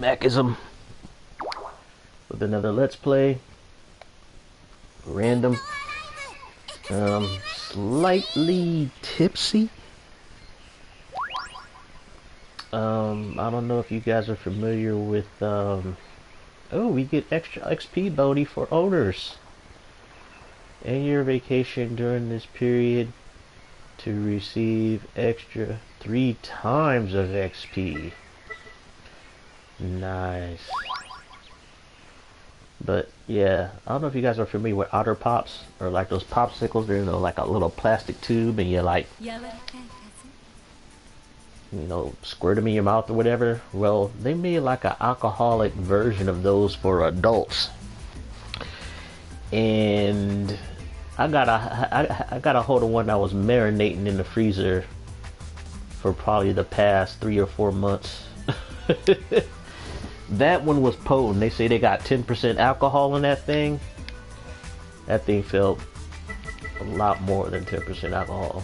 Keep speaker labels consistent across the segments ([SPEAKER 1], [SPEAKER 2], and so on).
[SPEAKER 1] Machism with another Let's Play. Random. Slightly tipsy. I don't know if you guys are familiar with, oh, we get extra XP bounty for owners. And your vacation during this period to receive extra 3 times of XP. Nice. But yeah, I don't know if you guys are familiar with Otter Pops, or like those popsicles. They're in like a little plastic tube, and you like, squirt them in your mouth or whatever. Well, they made like an alcoholic version of those for adults, and I got a hold of one that was marinating in the freezer for probably the past 3 or 4 months. That one was potent. They say they got 10% alcohol in that thing. That thing felt a lot more than 10% alcohol.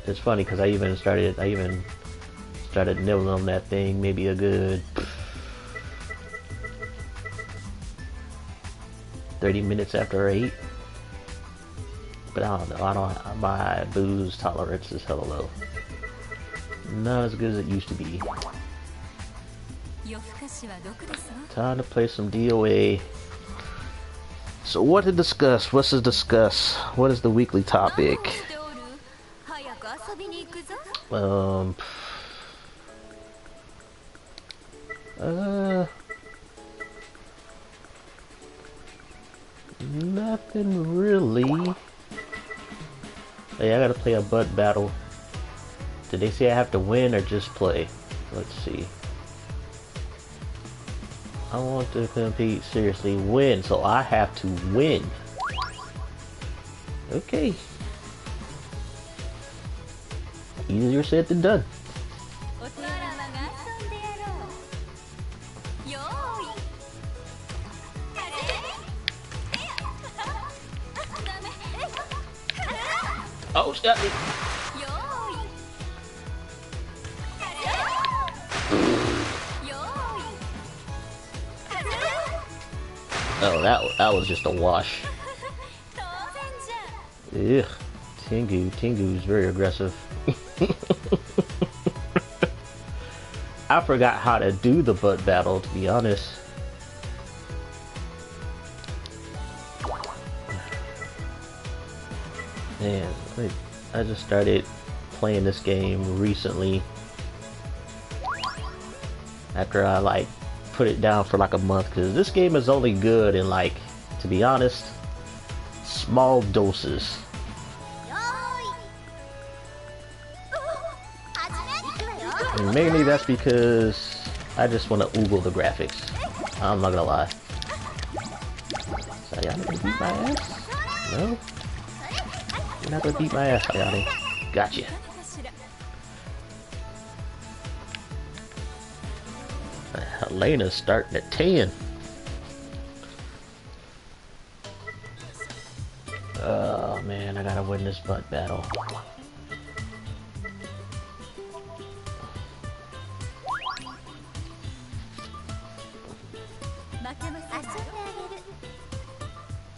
[SPEAKER 1] It's funny because I even started nibbling on that thing maybe a good 30 minutes after I ate. But I don't know. My booze tolerance is hella low. Not as good as it used to be. Time to play some DOA. So what to discuss? What's to discuss? What is the weekly topic? Nothing really. Hey, I gotta play a butt battle. Did they say I have to win or just play? Let's see. I want to compete seriously, win, so I have to win. Okay. Easier said than done. Oh, she got me. Oh, that was just a wash. Ugh, Tengu's very aggressive. I forgot how to do the butt battle, to be honest. Man, I just started playing this game recently. After I put it down for like a month, because this game is only good in, like, to be honest, small doses. And mainly that's because I just want to oogle the graphics. I'm not gonna lie. So y'all gonna beat my ass? No? You're not gonna beat my ass, Ayane. Gotcha. Helena's starting at 10. Oh man, I gotta win this butt battle.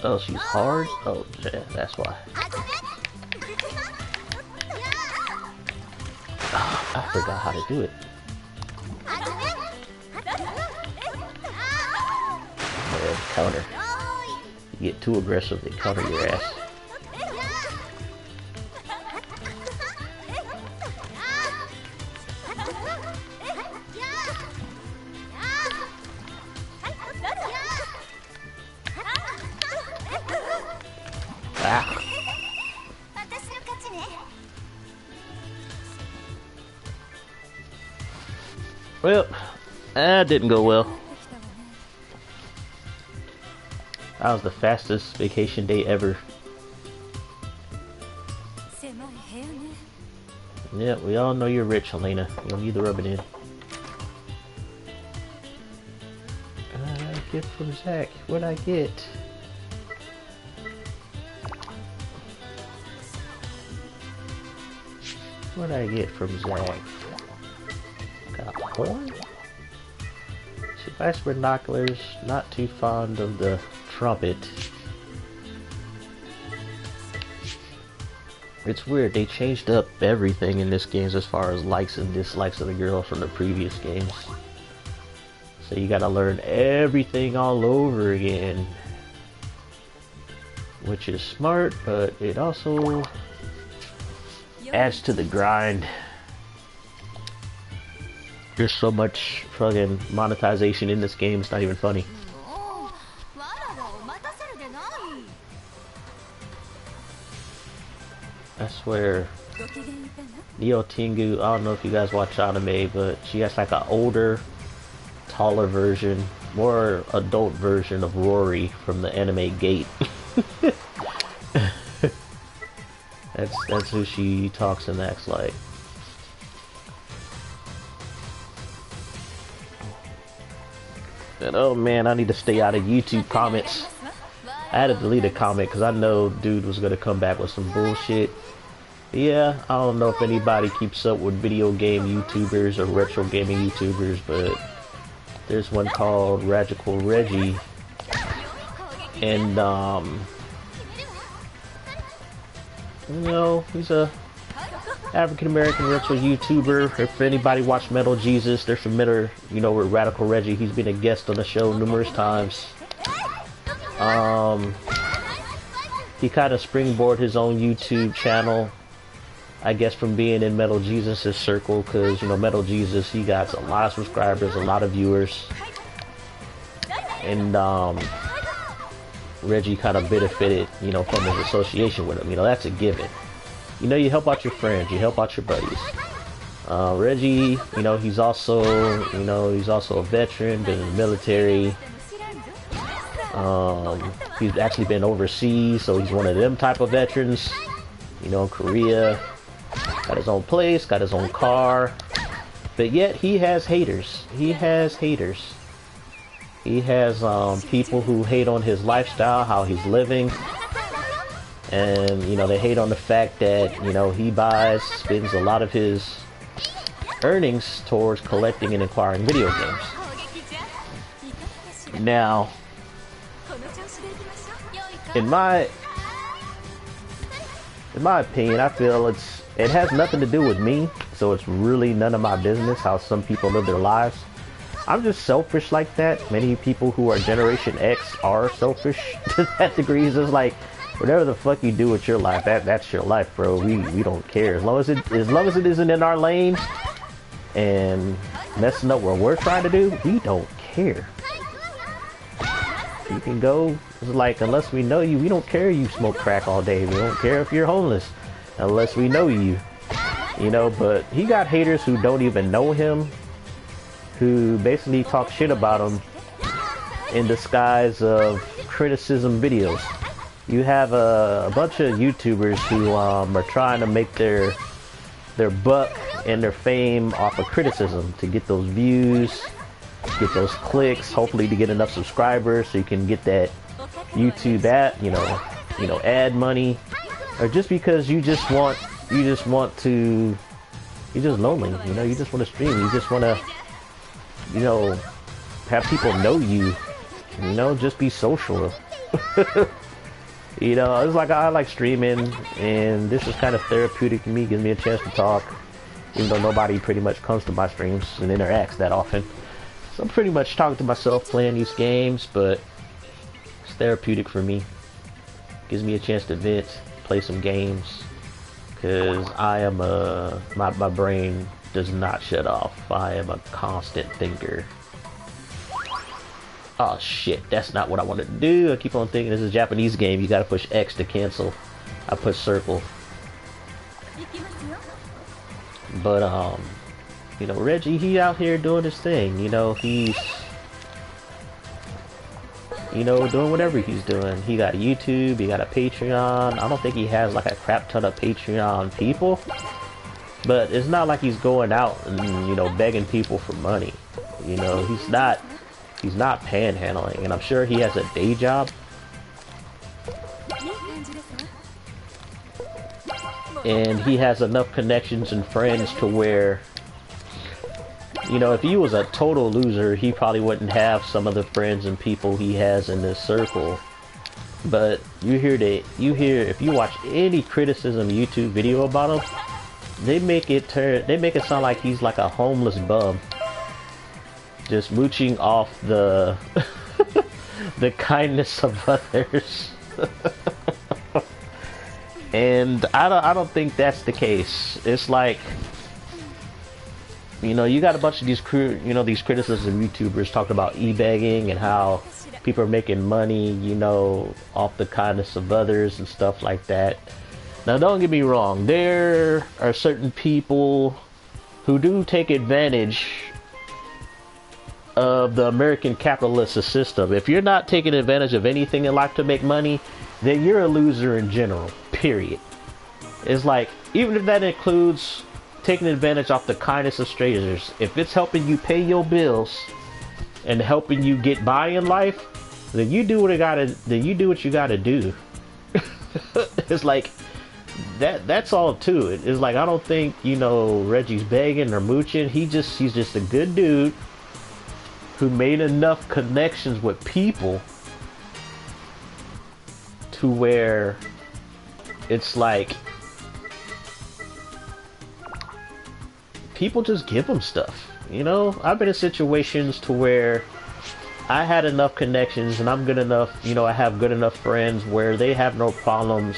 [SPEAKER 1] Oh, she's hard? Oh, yeah, that's why. Oh, I forgot how to do it. Counter. You get too aggressive, they counter your ass. Ah. Well, that didn't go well. That was the fastest vacation day ever. Yeah, we all know you're rich, Helena. You don't need to rub it in. Gift from Zach. What'd I get? What'd I get from Zach? Got corn? Nice binoculars. Not too fond of the trumpet. It's weird, they changed up everything in this game as far as likes and dislikes of the girls from the previous games. So you gotta learn everything all over again. Which is smart, but it also adds to the grind. There's so much fucking monetization in this game, it's not even funny. I swear, Neo Tengu, I don't know if you guys watch anime, but she has like an older, taller version, more adult version of Rory from the anime Gate. That's who she talks and acts like. And oh man, I need to stay out of YouTube comments. I had to delete a comment because I know dude was gonna come back with some bullshit. Yeah, I don't know if anybody keeps up with video game YouTubers or retro gaming YouTubers, but there's one called Radical Reggie, and you know, he's a African American retro YouTuber. If anybody watched Metal Jesus, they're familiar, you know, with Radical Reggie. He's been a guest on the show numerous times. He kind of springboarded his own YouTube channel, I guess, from being in Metal Jesus' circle, because, you know, Metal Jesus, he got a lot of subscribers, a lot of viewers, and Reggie kind of benefited, you know, from his association with him. You know, that's a given. You know, you help out your friends, you help out your buddies. Reggie, you know, he's also a veteran, been in the military. He's actually been overseas, so he's one of them type of veterans, you know, in Korea. Got his own place, got his own car, but yet he has haters. He has haters. He has people who hate on his lifestyle, how he's living, and, you know, they hate on the fact that, you know, he spends a lot of his earnings towards collecting and acquiring video games. Now, in my opinion, I feel it has nothing to do with me, so it's really none of my business how some people live their lives. I'm just selfish like that. Many people who are Generation X are selfish to that degree. It's just like, whatever the fuck you do with your life, that's your life, bro. We don't care. As long as it isn't in our lane and messing up what we're trying to do, we don't care. You can go. It's like, unless we know you, we don't care you smoke crack all day. We don't care if you're homeless unless we know you. You know, but he got haters who don't even know him, who basically talk shit about him in disguise of criticism videos. You have a bunch of YouTubers who are trying to make their buck and their fame off of criticism to get those views, get those clicks, hopefully to get enough subscribers so you can get that YouTube ad, you know, ad money, or just because you're just lonely, you just want to stream, you just want to, you know, have people know you, you know, just be social. You know, it's like, I like streaming, and this is kind of therapeutic to me, gives me a chance to talk, even though nobody pretty much comes to my streams and interacts that often. So I'm pretty much talking to myself playing these games, but it's therapeutic for me. Gives me a chance to vent, play some games, because I am my brain does not shut off. I am a constant thinker. Oh shit, that's not what I wanted to do. I keep on thinking this is a Japanese game. You gotta push X to cancel. I push circle. But you know, Reggie, he out here doing his thing. You know, he's, you know, doing whatever he's doing. He got YouTube, he got a Patreon. I don't think he has like a crap ton of Patreon people, but it's not like he's going out and, you know, begging people for money. You know, he's not panhandling, and I'm sure he has a day job. And he has enough connections and friends to where, You know, if he was a total loser, he probably wouldn't have some of the friends and people he has in this circle. But if you watch any criticism YouTube video about him, they make it sound like he's like a homeless bum, just mooching off the the kindness of others. And I don't think that's the case. It's like, you know, you got a bunch of these these criticisms of YouTubers talking about e-begging and how people are making money, you know, off the kindness of others and stuff like that. Now, don't get me wrong. There are certain people who do take advantage of the American capitalist system. If you're not taking advantage of anything in life to make money, then you're a loser in general, period. It's like, even if that includes taking advantage off the kindness of strangers, if it's helping you pay your bills and helping you get by in life, then you do what you gotta do. It's like that's all to it. It's like, I don't think, you know, Reggie's begging or mooching. He's just a good dude who made enough connections with people to where it's like people just give him stuff. You know, I've been in situations to where I had enough connections and I'm good enough, you know, I have good enough friends where they have no problems,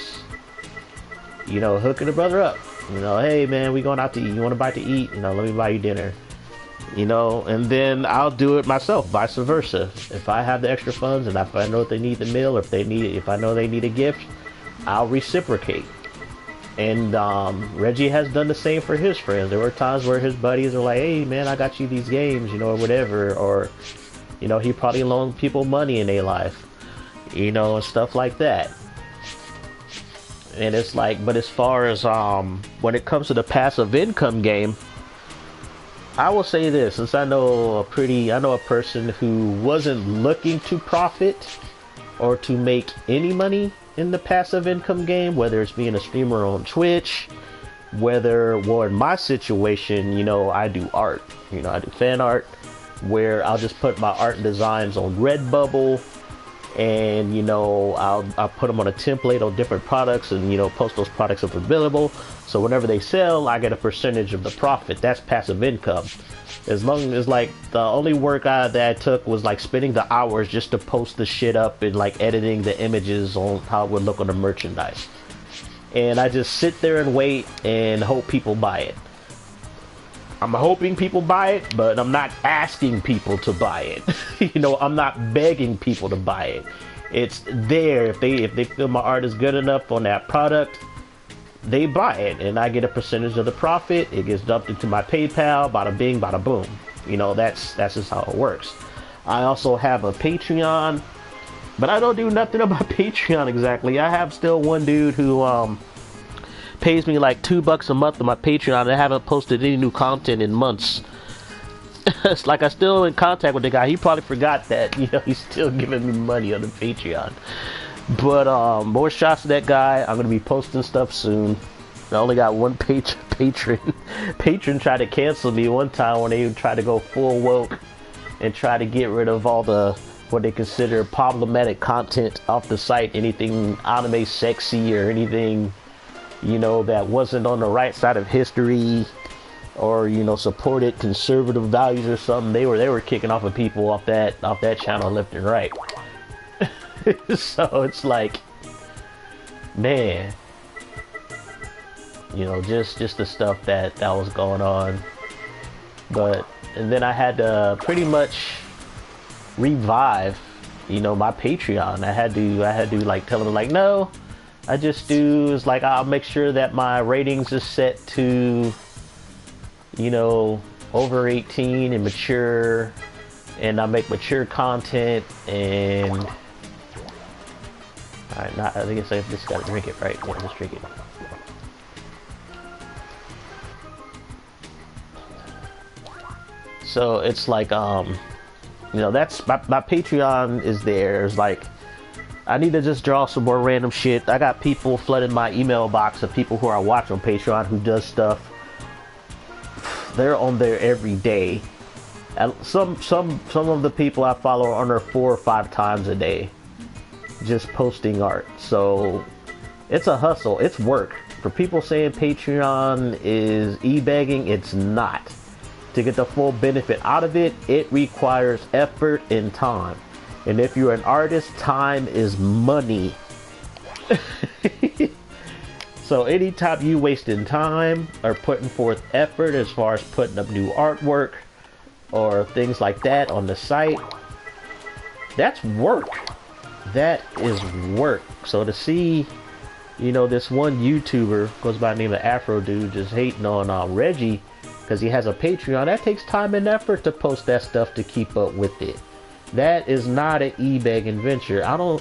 [SPEAKER 1] you know, hooking a brother up. You know, hey man, we going out to eat. You want a bite to eat? You know, let me buy you dinner. You know, and then I'll do it myself, vice versa. If I have the extra funds and if I know they need the meal, or if I know they need a gift, I'll reciprocate. And Reggie has done the same for his friends. There were times where his buddies are like, hey man, I got you these games, you know, or whatever. Or, you know, he probably loaned people money in their life, you know, and stuff like that. And it's like, but as far as when it comes to the passive income game, I will say this, since I know a person who wasn't looking to profit or to make any money in the passive income game, whether it's being a streamer on Twitch, well, in my situation, you know, I do art, you know, I do fan art, where I'll just put my art and designs on Redbubble, and, you know, I'll put them on a template on different products, and, you know, post those products if available. So whenever they sell, I get a percentage of the profit. That's passive income. As long as, like, the only work that I took was like spending the hours just to post the shit up and like editing the images on how it would look on the merchandise. And I just sit there and wait and hope people buy it. I'm hoping people buy it, but I'm not asking people to buy it. You know, I'm not begging people to buy it. It's there. If they feel my art is good enough on that product, they buy it, and I get a percentage of the profit. It gets dumped into my PayPal, bada bing, bada boom. You know, that's just how it works. I also have a Patreon, but I don't do nothing about Patreon exactly. I have still one dude who pays me like $2 a month on my Patreon, and I haven't posted any new content in months. It's like I'm still in contact with the guy. He probably forgot that, you know, he's still giving me money on the Patreon. But more shots to that guy. I'm gonna be posting stuff soon. I only got one patron. Patron tried to cancel me one time when they tried to go full woke and try to get rid of all the what they consider problematic content off the site. Anything anime sexy or anything, you know, that wasn't on the right side of history, or, you know, supported conservative values or something. They were kicking off of people off that channel left and right. So it's like, man, you know, just the stuff that was going on. And then I had to pretty much revive, you know, my Patreon. I had to like tell them, like, no, I just do is like, I'll make sure that my ratings is set to, you know, over 18 and mature, and I make mature content. And alright, I think I just gotta drink it, right? Yeah, just drink it. So it's like, you know, that's my Patreon is there. It's like, I need to just draw some more random shit. I got people flooding my email box of people who are watching on Patreon who does stuff. They're on there every day. And some of the people I follow are under 4 or 5 times a day, just posting art. So it's a hustle. It's work. For people saying Patreon is e-begging, it's not. To get the full benefit out of it, it requires effort and time. And if you're an artist, time is money. So anytime you wasting time or putting forth effort as far as putting up new artwork or things like that on the site, that's work. That is work. So to see, you know, this one YouTuber goes by the name of Afro Dude just hating on Reggie because he has a Patreon, that takes time and effort to post that stuff to keep up with it. That is not an e-begging venture. I don't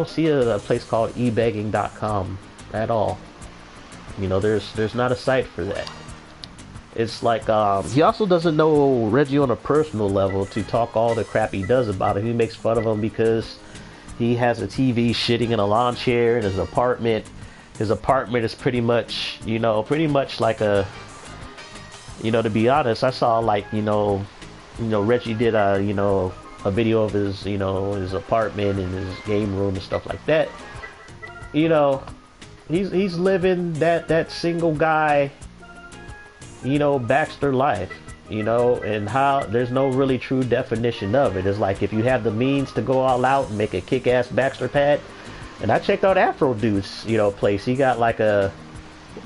[SPEAKER 1] see a place called ebegging.com at all. You know, there's not a site for that. It's like he also doesn't know Reggie on a personal level to talk all the crap he does about him. He makes fun of him because he has a TV shitting in a lawn chair in his apartment. His apartment is pretty much like a, you know, to be honest, I saw like, you know, Reggie did a video of his, you know, his apartment and his game room and stuff like that. You know, he's living that single guy, you know, Baxter life, you know, and how there's no really true definition of it. It's like if you have the means to go all out and make a kick-ass Baxter pad. And I checked out Afro Dude's, you know, place. He got like a,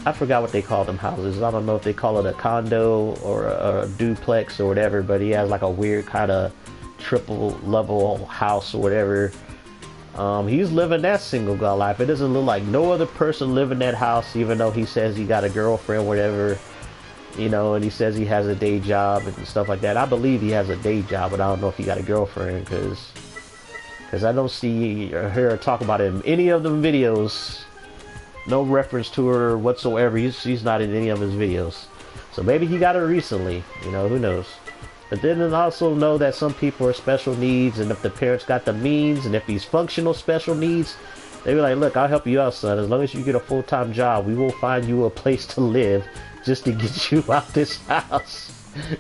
[SPEAKER 1] I forgot what they call them houses. I don't know if they call it a condo or a duplex or whatever, but he has like a weird kind of triple level house or whatever. He's living that single guy life. It doesn't look like no other person living that house, even though he says he got a girlfriend, whatever, you know, and he says he has a day job and stuff like that. I believe he has a day job, but I don't know if he got a girlfriend because I don't see or hear her talk about it in any of them videos. No reference to her whatsoever. She's not in any of his videos. So maybe he got her recently, you know, who knows. But then I also know that some people are special needs, and if the parents got the means, and if he's functional special needs, they be like, look, I'll help you out, son. As long as you get a full-time job, we will find you a place to live just to get you out this house.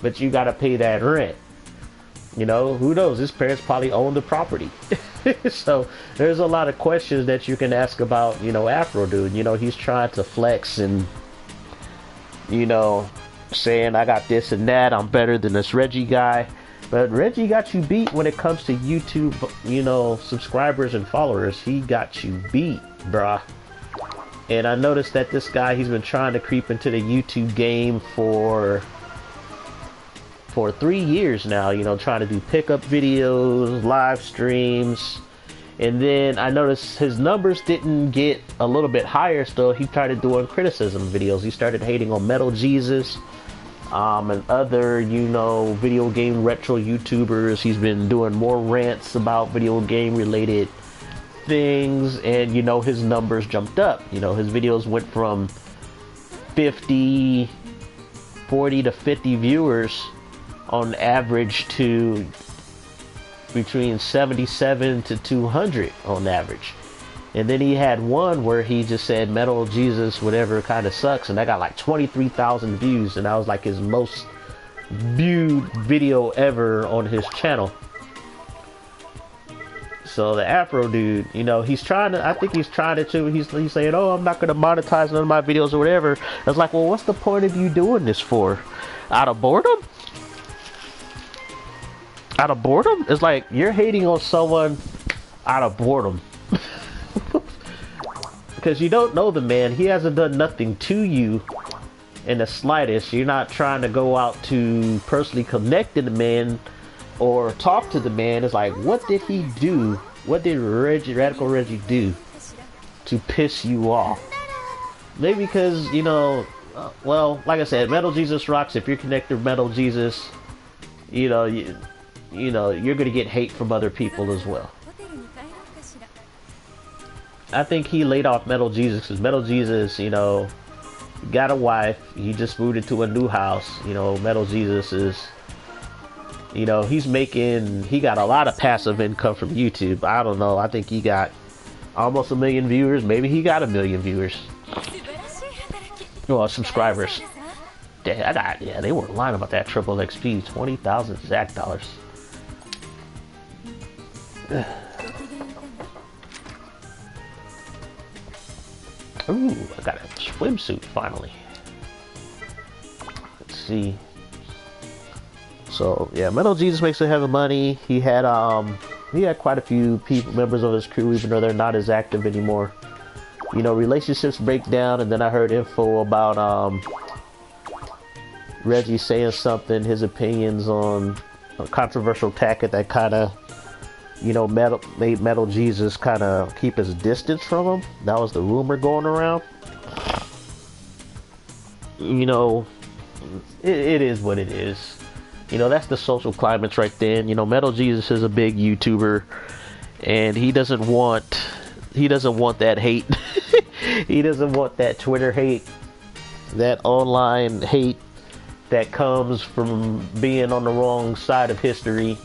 [SPEAKER 1] But you gotta pay that rent. You know, who knows? His parents probably own the property. So there's a lot of questions that you can ask about, you know, Afro Dude. You know, he's trying to flex and, you know, saying I got this and that, I'm better than this Reggie guy. But Reggie got you beat when it comes to YouTube, you know, subscribers and followers. He got you beat, bruh. And I noticed that this guy, he's been trying to creep into the YouTube game for 3 years now, you know, trying to do pickup videos, live streams. And then I noticed his numbers didn't get a little bit higher, so he started doing criticism videos. He started hating on Metal Jesus and other, you know, video game retro YouTubers. He's been doing more rants about video game related things, and, you know, his numbers jumped up. You know, his videos went from 40 to 50 viewers on average to between 77 to 200 on average. And then he had one where he just said Metal Jesus whatever kind of sucks, and that got like 23,000 views, and that was like his most viewed video ever on his channel. So the Afro Dude, you know, he's trying to, I think he's trying to too. He's saying, oh, I'm not going to monetize none of my videos or whatever. I was like, well, what's the point of you doing this for? Out of boredom? Out of boredom? It's like you're hating on someone out of boredom. Because you don't know the man. He hasn't done nothing to you in the slightest. You're not trying to go out to personally connect to the man or talk to the man. It's like, what did he do? What did Radical Reggie do to piss you off? Maybe because, you know, well, like I said, Metal Jesus rocks. If you're connected to Metal Jesus, you know, you know, you're going to get hate from other people as well. I think he laid off Metal Jesus because Metal Jesus, you know, got a wife. He just moved into a new house. You know, Metal Jesus is, you know, he got a lot of passive income from YouTube. I don't know. I think he got almost 1 million viewers. Maybe he got 1 million viewers. Well, subscribers. Yeah, they weren't lying about that triple XP. 20,000 Zach dollars. Ooh, I got a swimsuit finally. Let's see. So yeah, Metal Jesus makes a heck of money. He had quite a few members of his crew, even though they're not as active anymore. You know, relationships break down, and then I heard info about Reggie saying something, his opinions on a controversial tactic that kind of, you know, made Metal Jesus kind of keep his distance from him. That was the rumor going around. You know, it is what it is. You know, that's the social climates right then. You know, Metal Jesus is a big YouTuber, and he doesn't want that hate. He doesn't want that Twitter hate, that online hate that comes from being on the wrong side of history,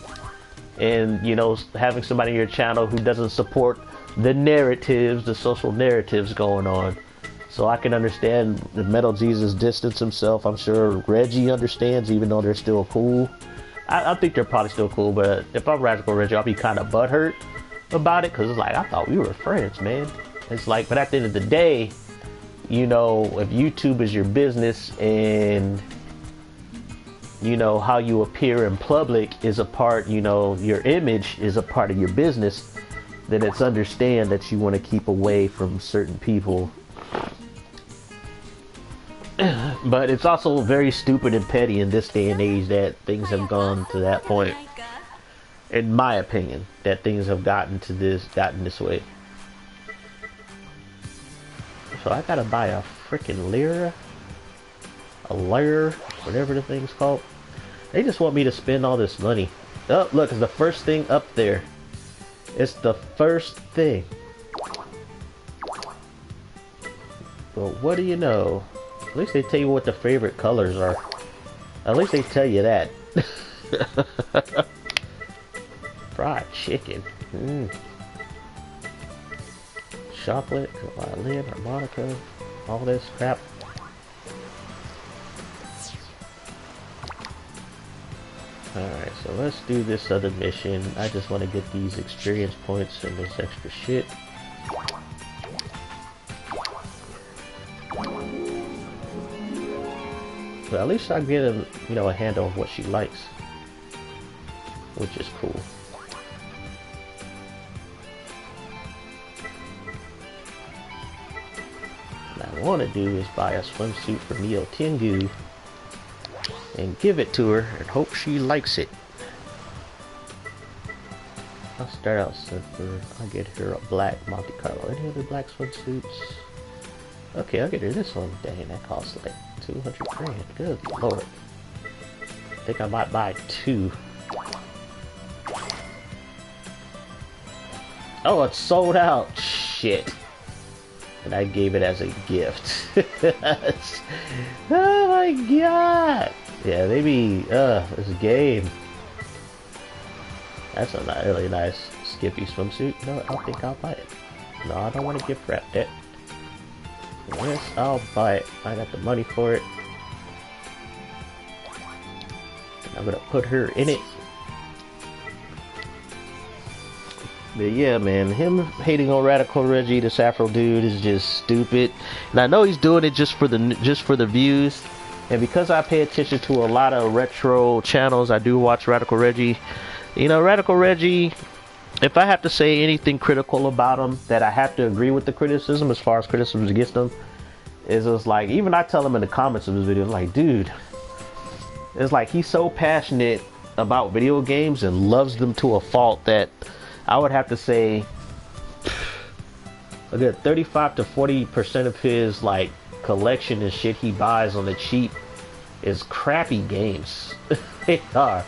[SPEAKER 1] and, you know, having somebody in your channel who doesn't support the narratives, the social narratives going on. So I can understand the Metal Jesus distance himself. I'm sure Reggie understands, even though they're still cool. I think they're probably still cool, but if I'm Radical Reggie, I'll be kind of butthurt about it, because it's like, I thought we were friends, man. It's like, but at the end of the day, you know, if YouTube is your business, and, you know, how you appear in public is a part, you know, your image is a part of your business, then it's understand that you want to keep away from certain people. But it's also very stupid and petty in this day and age that things have gone to that point. In my opinion, that things have gotten this way. So I gotta buy a freaking lira, whatever the thing's called. They just want me to spend all this money. Oh, look, it's the first thing up there. It's the first thing. But what do you know? At least they tell you what the favorite colors are. At least they tell you that. Fried chicken. Chocolate, violin, harmonica, all this crap. Alright, so let's do this other mission. I just want to get these experience points and this extra shit. But at least I get a, you know, a handle on what she likes, which is cool. What I want to do is buy a swimsuit for Neo Tengu and give it to her and hope she likes it. I'll start out simple. I'll get her a black Monte Carlo. Any other black swimsuits? Okay, I'll get her this one. Dang, that costs like 200 grand. Good lord. I think I might buy two. Oh, it's sold out. Shit. And I gave it as a gift. Oh my god. Yeah, maybe, this game. That's a really nice Skippy swimsuit. No, I don't think I'll buy it. No, I don't want to gift wrap that. Yes, I'll buy it. I got the money for it. And I'm gonna put her in it. But yeah, man, him hating on Radical Reggie, this Afro dude, is just stupid. And I know he's doing it just for the views. And because I pay attention to a lot of retro channels, I do watch Radical Reggie. You know, Radical Reggie, if I have to say anything critical about him, that I have to agree with the criticism as far as criticism against him, is just like, even I tell him in the comments of his video, like, dude, it's like he's so passionate about video games and loves them to a fault that I would have to say a good 35 to 40% of his like collection and shit he buys on the cheap is crappy games. They are.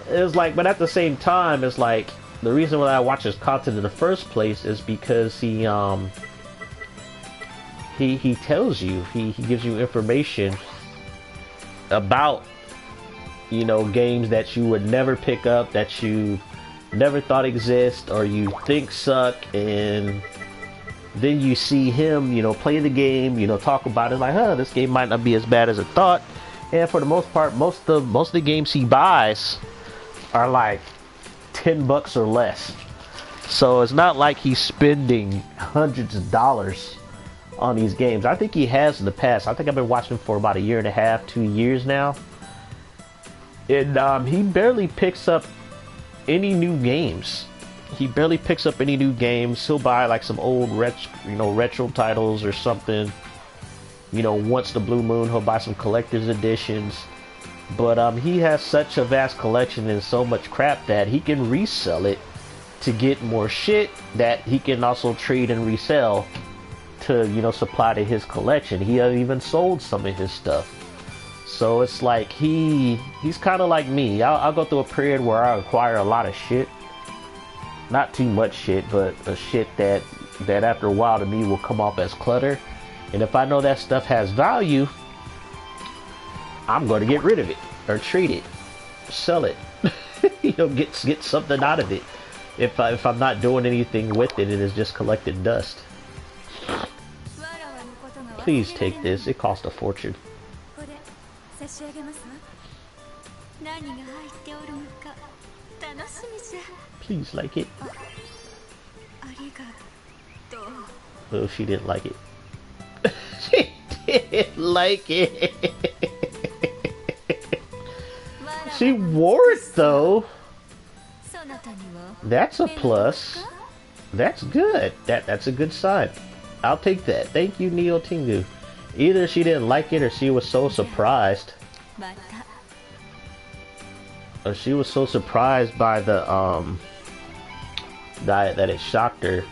[SPEAKER 1] It's like, but at the same time, it's like, the reason why I watch his content in the first place is because he tells you, he gives you information about, you know, games that you would never pick up, that you never thought exist, or you think suck, and then you see him, you know, play the game, you know, talk about it like, huh, this game might not be as bad as I thought, And for the most part, most of the games he buys are like $10 or less. So it's not like he's spending hundreds of dollars on these games. I think he has in the past. I think I've been watching him for about a year and a half, 2 years now. And he barely picks up any new games. He barely picks up any new games. He'll buy like some old retro titles or something. Once the blue moon, he'll buy some collector's editions. But he has such a vast collection and so much crap that he can resell it to get more shit that he can also trade and resell to, supply to his collection. He even sold some of his stuff. So it's like he's kind of like me. I'll go through a period where I acquire a lot of shit. Not too much shit, but a shit that after a while to me will come off as clutter. And if I know that stuff has value, I'm going to get rid of it or trade it, sell it. Get something out of it. If I'm not doing anything with it, it is just collecting dust. Please take this. It cost a fortune. Please like it. Oh, she didn't like it. She didn't like it. She wore it though. That's a plus. That's good. That's a good sign. I'll take that. Thank you, Neo Tingu. Either she didn't like it or she was so surprised. Or she was so surprised by the that it shocked her.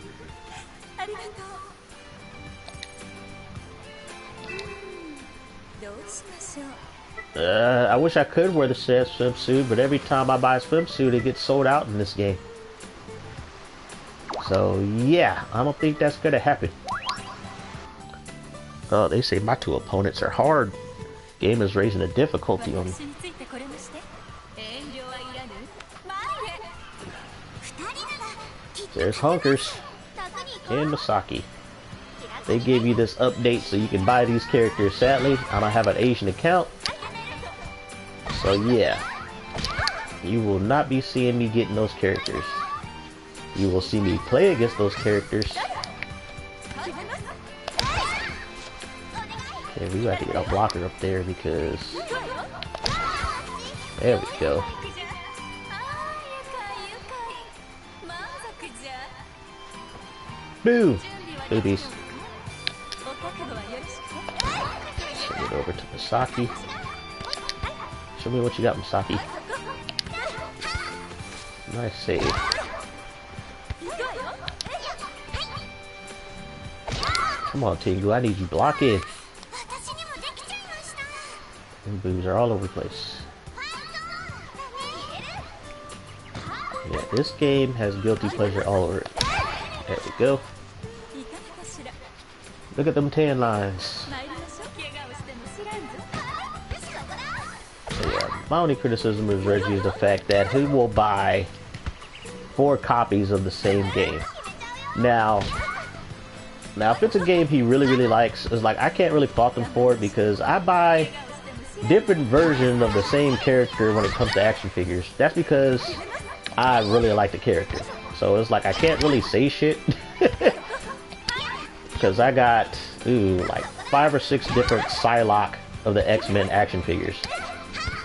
[SPEAKER 1] I wish I could wear the said swimsuit, but every time I buy a swimsuit, it gets sold out in this game. So yeah, I don't think that's gonna happen. Oh, they say my two opponents are hard. Game is raising the difficulty on me. There's Hunkers and Masaki. They gave you this update so you can buy these characters. Sadly, I don't have an Asian account. So yeah, you will not be seeing me getting those characters. You will see me play against those characters. Okay, we got to get a blocker up there because... There we go. Boo! Boobies. Send it over to Misaki. Show me what you got, Misaki. Nice save. Come on, Tengu, I need you blocking. And boobs are all over the place. Yeah, this game has guilty pleasure all over it. There we go. Look at them tan lines. So yeah, my only criticism of Reggie is the fact that he will buy 4 copies of the same game. Now if it's a game he really likes, it's like I can't really fault him for it because I buy different versions of the same character when it comes to action figures. That's because I really like the character. So it's like I can't really say shit because I got like 5 or 6 different Psylocke of the X-Men action figures.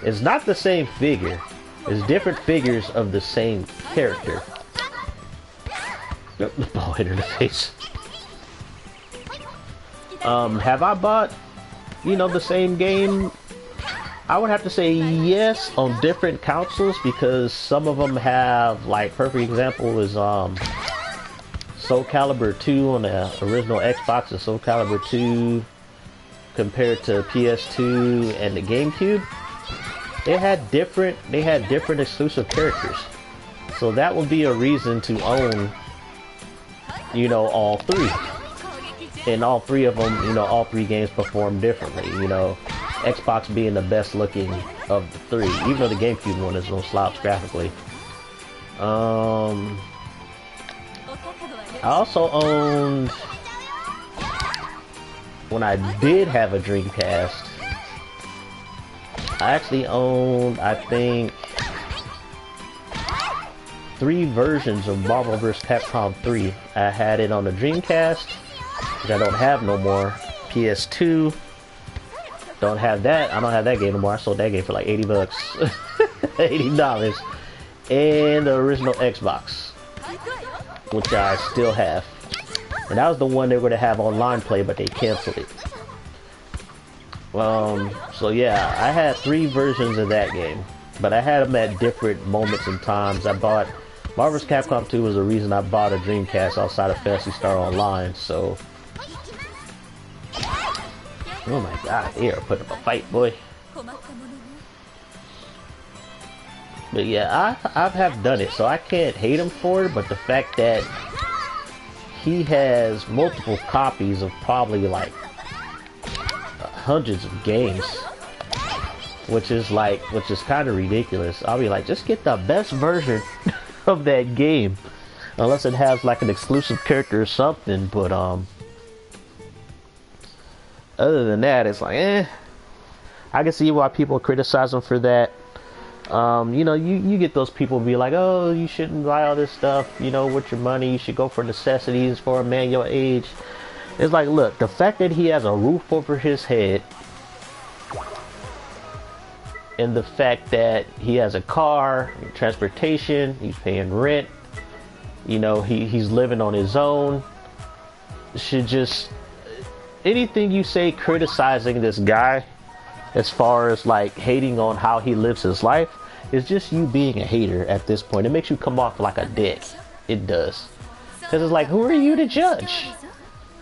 [SPEAKER 1] It's not the same figure. It's different figures of the same character. The ball hit her in the face. Have I bought, the same game? I would have to say yes on different consoles because some of them have, like, perfect example is Soul Calibur 2 on the original Xbox and Soul Calibur 2 compared to PS2 and the GameCube. They had different exclusive characters. So that would be a reason to own, all 3. And all 3 of them, all 3 games perform differently, Xbox being the best looking of the 3, even though the GameCube one is no slouch graphically. I also owned, when I did have a Dreamcast, I actually owned, I think, 3 versions of Marvel vs. Capcom 3. I had it on the Dreamcast, which I don't have no more. PS2, don't have that. I don't have that game no more. I sold that game for like 80 bucks. $80. And the original Xbox, which I still have. And that was the one they were going to have online play, but they canceled it. So yeah, I had 3 versions of that game, but I had them at different moments and times. I bought Marvel vs. Capcom 2 was the reason I bought a Dreamcast outside of Phantasy Star Online, so... Oh my god, here, put up a fight, boy. But yeah, I have done it, so I can't hate him for it, but the fact that he has multiple copies of probably like hundreds of games, which is kind of ridiculous. I'll be like, just get the best version of that game, unless it has like an exclusive character or something, but other than that, it's like, I can see why people criticize him for that. You know, you get those people be like, oh, you shouldn't buy all this stuff, you know, with your money, you should go for necessities for a man your age. It's like, look, the fact that he has a roof over his head, and the fact that he has a car, transportation, he's paying rent, you know, he's living on his own, should just, anything you say criticizing this guy, as far as like hating on how he lives his life, is just you being a hater at this point. It makes you come off like a dick. It does. Because it's like, who are you to judge?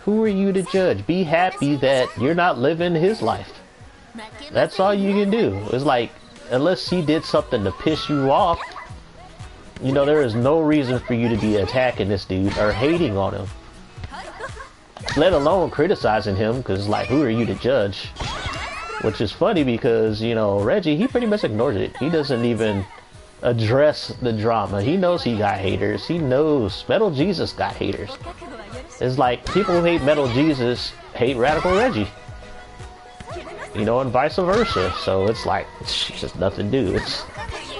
[SPEAKER 1] Who are you to judge? Be happy that you're not living his life. That's all you can do. It's like, unless he did something to piss you off, you know, there is no reason for you to be attacking this dude or hating on him. Let alone criticizing him, because like, who are you to judge? Which is funny because, you know, Reggie, he pretty much ignores it. He doesn't even address the drama. He knows he got haters. He knows Metal Jesus got haters. It's like, people who hate Metal Jesus hate Radical Reggie. You know, and vice versa. So it's like, it's just nothing to do. It's,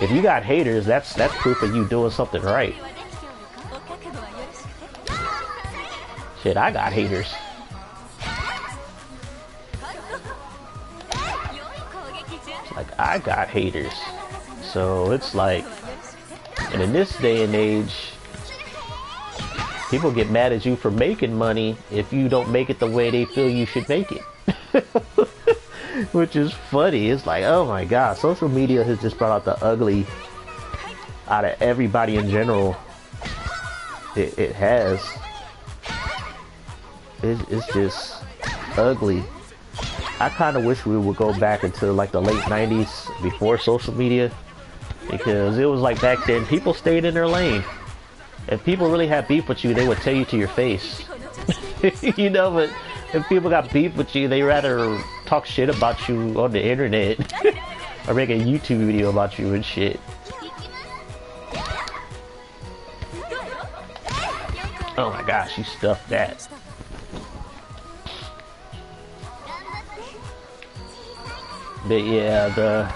[SPEAKER 1] if you got haters, that's proof of you doing something right. Shit, I got haters. Like, I got haters. So it's like, and in this day and age, people get mad at you for making money if you don't make it the way they feel you should make it. Which is funny. It's like, oh my god, social media has just brought out the ugly out of everybody in general. It has. It's just ugly. I kind of wish we would go back into like the late 90s before social media, because it was like back then people stayed in their lane. If people really had beef with you, they would tell you to your face. You know, but if people got beef with you, they rather talk shit about you on the internet or make a YouTube video about you and shit. Oh my gosh, you stuffed that. But yeah,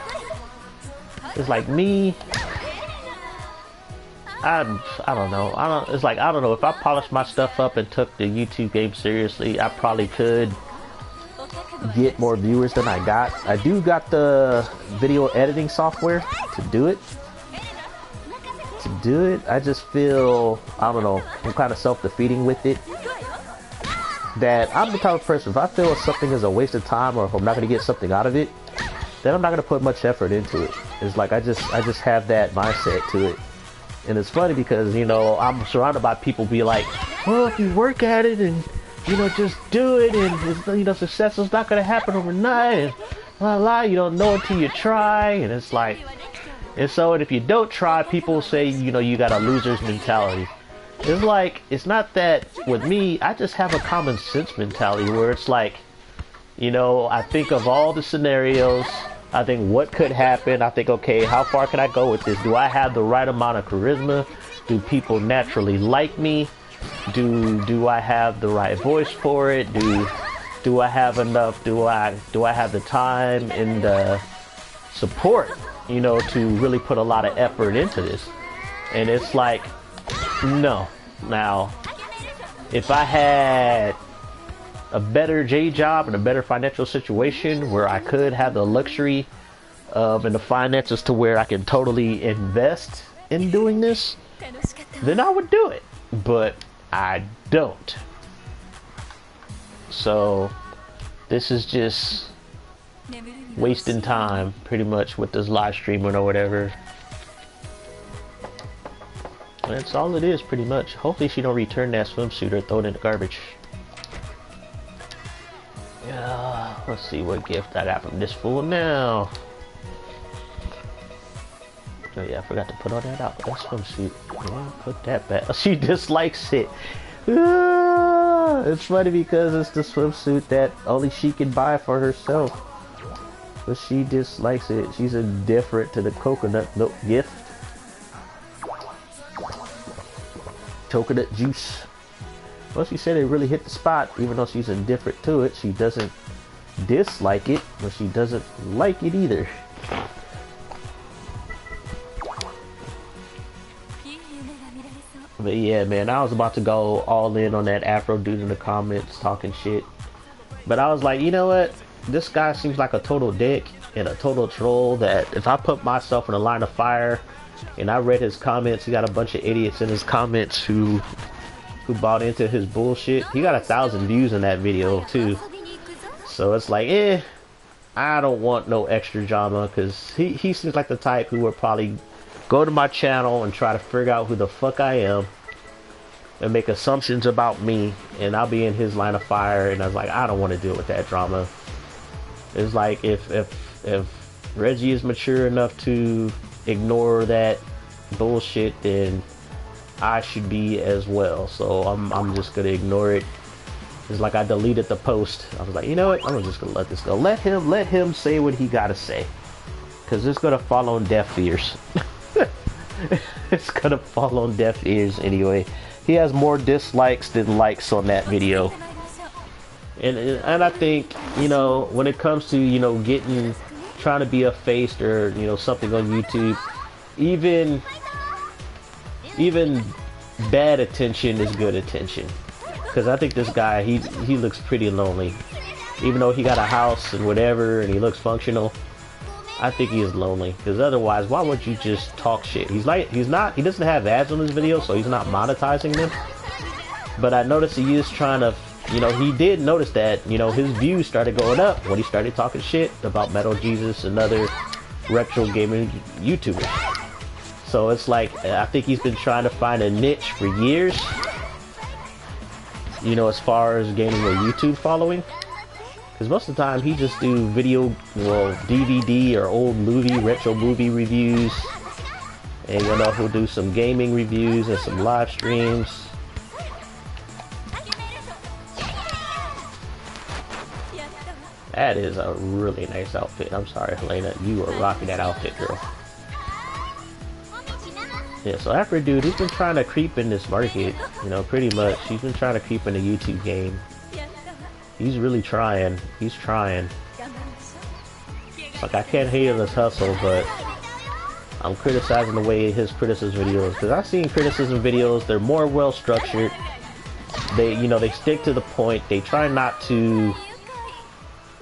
[SPEAKER 1] it's like me, I don't know. It's like, I don't know, if I polished my stuff up and took the YouTube game seriously, I probably could get more viewers than I got. I do got the video editing software to do it. I just feel, I don't know, I'm kind of self-defeating with it. That I'm the type of person, if I feel something is a waste of time or if I'm not going to get something out of it, then I'm not going to put much effort into it. It's like, I just have that mindset to it. And it's funny because, you know, I'm surrounded by people be like, well, if you work at it and, you know, just do it, and it's, you know, success is not going to happen overnight, and blah, blah, you don't know until you try. And it's like, and so, and if you don't try, people say, you know, you got a loser's mentality. It's like, it's not that with me, I just have a common sense mentality where it's like, you know, I think of all the scenarios, I think what could happen, I think, okay, how far can I go with this? Do I have the right amount of charisma? Do people naturally like me? Do I have the right voice for it? Do I have enough? Do I have the time and support, you know, to really put a lot of effort into this. And it's like, no. Now, if I had a better J job and a better financial situation where I could have the luxury of and the finances to where I can totally invest in doing this, then I would do it. But I don't. So this is just wasting time pretty much with this live streaming or whatever. That's all it is pretty much. Hopefully she don't return that swimsuit or throw it in the garbage. Yeah, let's see what gift I got from this fool now. Oh yeah, I forgot to put all that out. That swimsuit. Yeah, put that back. She dislikes it. It's funny because it's the swimsuit that only she can buy for herself. But she dislikes it. She's indifferent to the coconut milk gift. Coconut juice. Well, she said it really hit the spot, even though she's indifferent to it. She doesn't dislike it, but she doesn't like it either. But yeah, man, I was about to go all in on that Afro dude in the comments talking shit. But I was like, you know what? This guy seems like a total dick and a total troll that if I put myself in a line of fire and I read his comments, he got a bunch of idiots in his comments who bought into his bullshit. He got 1,000 views in that video too. So it's like, I don't want no extra drama, because he seems like the type who would probably go to my channel and try to figure out who the fuck I am and make assumptions about me, and I'll be in his line of fire. And I was like, I don't want to deal with that drama. It's like if Reggie is mature enough to ignore that bullshit, then I should be as well. So I'm just gonna ignore it. It's like I deleted the post. I was like, you know what? I'm just gonna let this go. Let him say what he gotta say, because it's gonna fall on deaf ears. It's gonna fall on deaf ears anyway. He has more dislikes than likes on that video. And I think, you know, when it comes to, you know, trying to be a face or, you know, something on YouTube, even bad attention is good attention. Because I think this guy, he looks pretty lonely. Even though he got a house and whatever and he looks functional, I think he is lonely. Because otherwise, why would you just talk shit? He doesn't have ads on his videos, so he's not monetizing them. But I noticed he is trying to, you know, he did notice that, you know, his views started going up when he started talking shit about Metal Jesus and other retro gaming YouTubers. So it's like, I think he's been trying to find a niche for years, you know, as far as gaining a YouTube following. Because most of the time he just do DVD or old retro movie reviews. And you know, he'll do some gaming reviews and some live streams. That is a really nice outfit. I'm sorry, Helena, you are rocking that outfit, girl. Yeah, so Afro dude, he's been trying to creep in this market, you know, pretty much. He's been trying to creep in the YouTube game. He's really trying. He's trying. Like, I can't hate on his hustle, but I'm criticizing the way his criticism videos, because I've seen criticism videos, they're more well structured. They, you know, they stick to the point. They try not to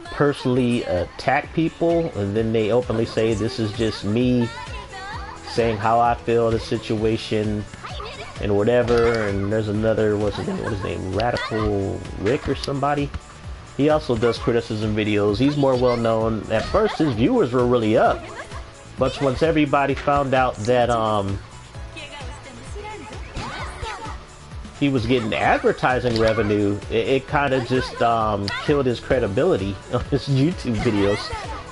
[SPEAKER 1] personally attack people, and then they openly say, this is just me saying how I feel the situation and whatever. And there's another, what's his name, Radical Rick or somebody. He also does criticism videos. He's more well known. At first his viewers were really up, but once everybody found out that he was getting advertising revenue, it kind of just killed his credibility on his YouTube videos.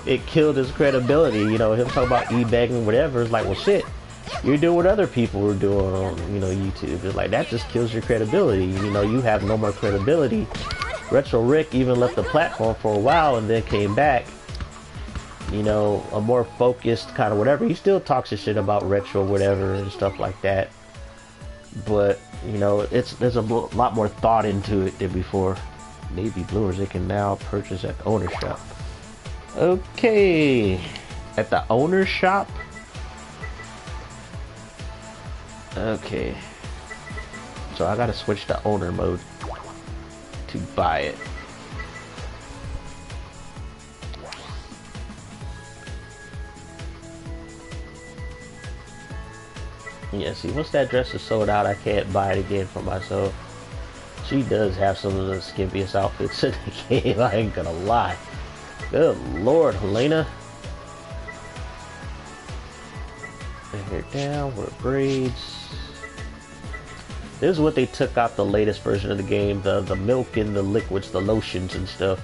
[SPEAKER 1] It killed his credibility, you know, him talking about e-begging, whatever. It's like, well, shit, you're doing what other people were doing on, you know, YouTube. It's like, that just kills your credibility. You know, you have no more credibility. Retro Rick even left the platform for a while and then came back, you know, a more focused kind of whatever. He still talks his shit about retro whatever and stuff like that, but you know, there's a lot more thought into it than before. Navy bloomers they can now purchase at the owner shop. Okay, At the owner's shop? Okay. So I gotta switch to owner mode to buy it. Yeah, see, once that dress is sold out, I can't buy it again for myself. She does have some of the skimpiest outfits in the game, I ain't gonna lie. Good lord, Helena. And here down, we're braids. This is what they took out the latest version of the game, the milk and the liquids, the lotions and stuff.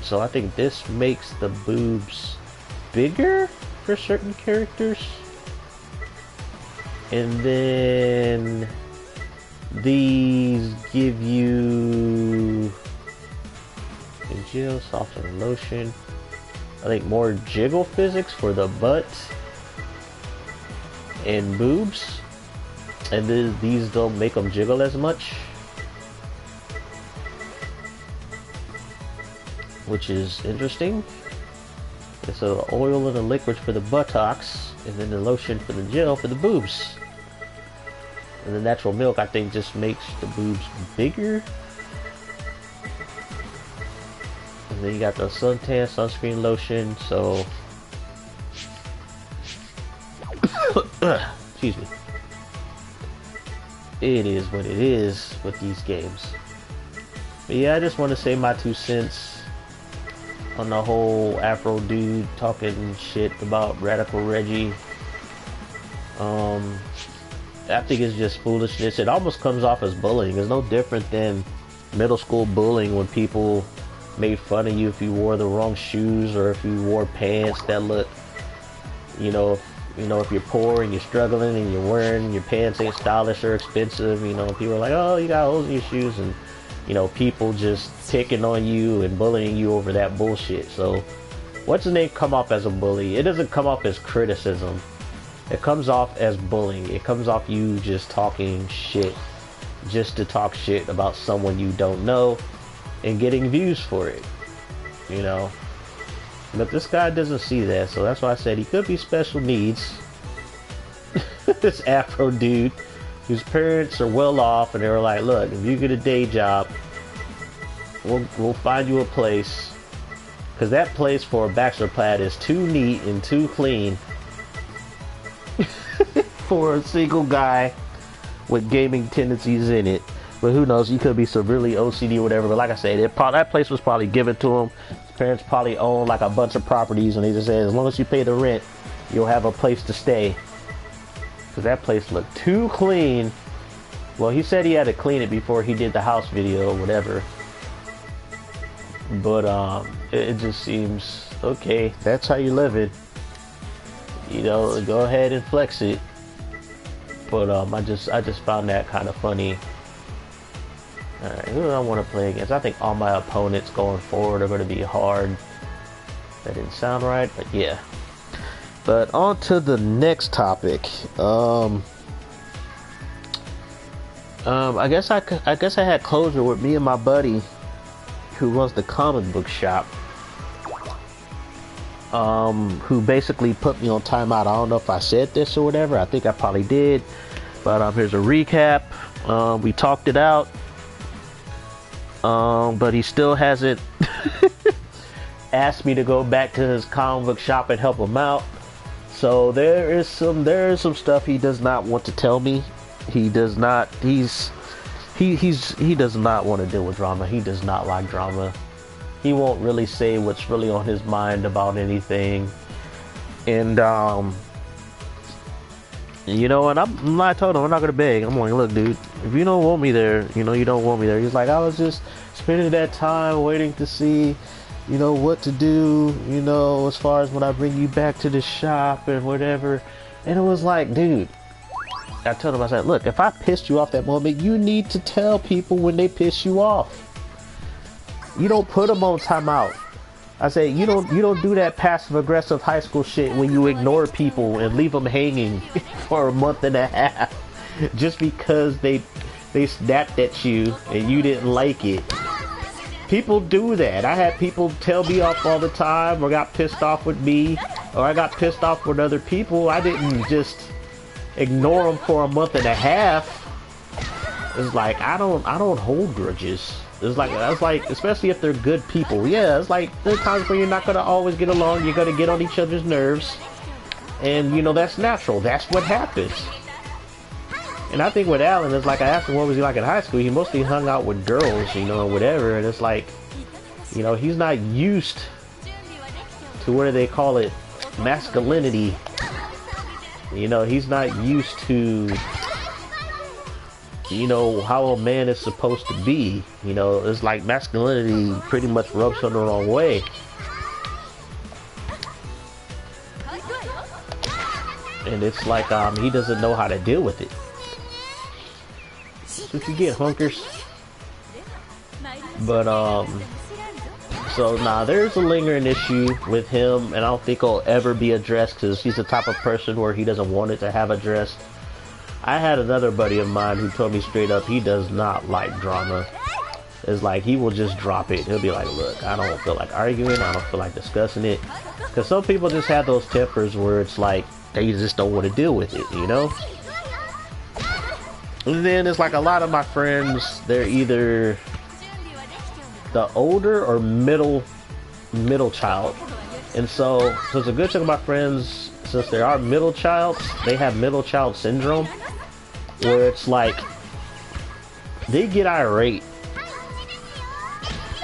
[SPEAKER 1] So I think this makes the boobs bigger for certain characters. And then these give you gel, soften lotion. I think more jiggle physics for the butt and boobs. And then these don't make them jiggle as much, which is interesting. And so the oil and the liquids for the buttocks, and then the lotion for the gel for the boobs. And the natural milk, I think, just makes the boobs bigger. And then you got the suntan sunscreen lotion, so excuse me. It is what it is with these games. But yeah, I just want to say my 2 cents on the whole Afro dude talking shit about Radical Reggie. I think it's just foolishness. It almost comes off as bullying. It's no different than middle school bullying when people made fun of you if you wore the wrong shoes or if you wore pants that look, if you're poor and you're struggling and you're wearing your pants ain't stylish or expensive, people are like, oh, you got holes in your shoes, and people just picking on you and bullying you over that bullshit. So what's the name come off as a bully? It doesn't come off as criticism. It comes off as bullying. It comes off you just talking shit just to talk shit about someone you don't know and getting views for it, But this guy doesn't see that, so that's why I said he could be special needs. This Afro dude whose parents are well off, and they were like, look, if you get a day job, we'll find you a place, because that place for a bachelor pad is too neat and too clean for a single guy with gaming tendencies in it. But who knows, he could be severely OCD or whatever. But like I said, that place was probably given to him. His parents probably own like a bunch of properties, and they just said, as long as you pay the rent, you'll have a place to stay. Because that place looked too clean. Well, he said he had to clean it before he did the house video or whatever. But it just seems, okay, that's how you live it. Go ahead and flex it. But I just found that kind of funny. Alright, who do I want to play against? I think all my opponents going forward are going to be hard. That didn't sound right, but yeah. But on to the next topic. I guess I had closure with me and my buddy who runs the comic book shop. Who basically put me on timeout. I don't know if I said this or whatever. I think I probably did. But here's a recap. We talked it out. But he still hasn't asked me to go back to his comic book shop and help him out. So there is some stuff he does not want to tell me. He does not he does not want to deal with drama. He does not like drama. He won't really say what's really on his mind about anything. And and I told him I'm not gonna beg. I'm like, look, dude, if you don't want me there, you don't want me there. He's like, I was just spending that time waiting to see, what to do, as far as when I bring you back to the shop and whatever. And it was like, dude, I told him, I said, look, if I pissed you off that moment, you need to tell people when they piss you off. You don't put them on timeout. I say, you don't do that passive aggressive high school shit when you ignore people and leave them hanging for a month and a half just because they snapped at you and you didn't like it. People do that. I had people tell me off all the time, or got pissed off with me, or I got pissed off with other people. I didn't just ignore them for a month and a half. It's like I don't hold grudges. It's like especially if they're good people. Yeah, it's like there are times where you're not gonna always get along. You're gonna get on each other's nerves, and you know that's natural. That's what happens. And I think with Alan, it's like I asked him what was he like in high school. He mostly hung out with girls, you know, whatever. And it's like, you know, he's not used to what do they call it, masculinity. You know, he's not used to, you know, how a man is supposed to be. You know, it's like masculinity pretty much rubs him the wrong way. And it's like he doesn't know how to deal with it. What you get, hunkers? But so nah, there's a lingering issue with him, and I don't think it'll ever be addressed because he's the type of person where he doesn't want it to have addressed. I had another buddy of mine who told me straight up he does not like drama. It's like he will just drop it. He'll be like, look, I don't feel like arguing, I don't feel like discussing it. Because some people just have those tempers where it's like they just don't want to deal with it, you know? And then it's like a lot of my friends, they're either the older or middle child. And so it's a good chunk of my friends, since they are middle childs, they have middle child syndrome, where it's like they get irate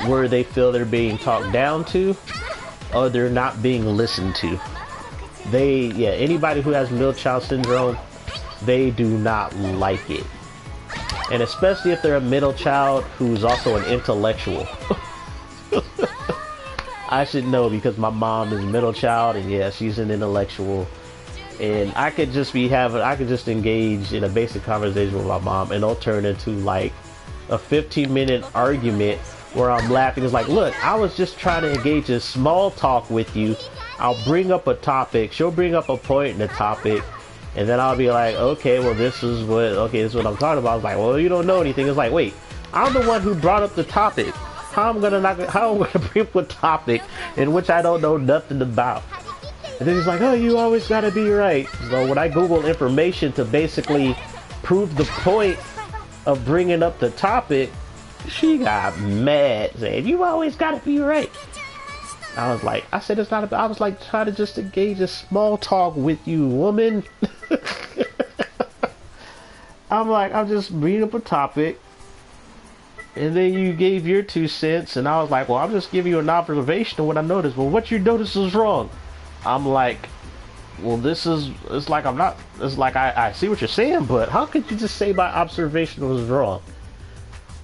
[SPEAKER 1] where they feel they're being talked down to or they're not being listened to. Anybody who has middle child syndrome, they do not like it. And especially if they're a middle child who's also an intellectual. I should know because my mom is a middle child, and yeah, she's an intellectual. And I could just engage in a basic conversation with my mom, and it'll turn into like a 15-minute argument where I'm laughing. It's like, look, I was just trying to engage in small talk with you. I'll bring up a topic, she'll bring up a point in the topic, and then I'll be like, okay, well, this is what I'm talking about. I was like, well, you don't know anything. It's like, wait, I'm the one who brought up the topic. How am I gonna bring up a topic in which I don't know nothing about? And then he's like, oh, you always gotta be right. So when I Google information to basically prove the point of bringing up the topic, she got mad, saying, you always gotta be right. I said it's not about, I was like trying to just engage in small talk with you, woman. I'm just bringing up a topic, and then you gave your 2 cents, and I was like, well, I'm just giving you an observation of what I noticed. Well, what you noticed is wrong. I'm like, well, it's like I see what you're saying, but how could you just say my observation was wrong?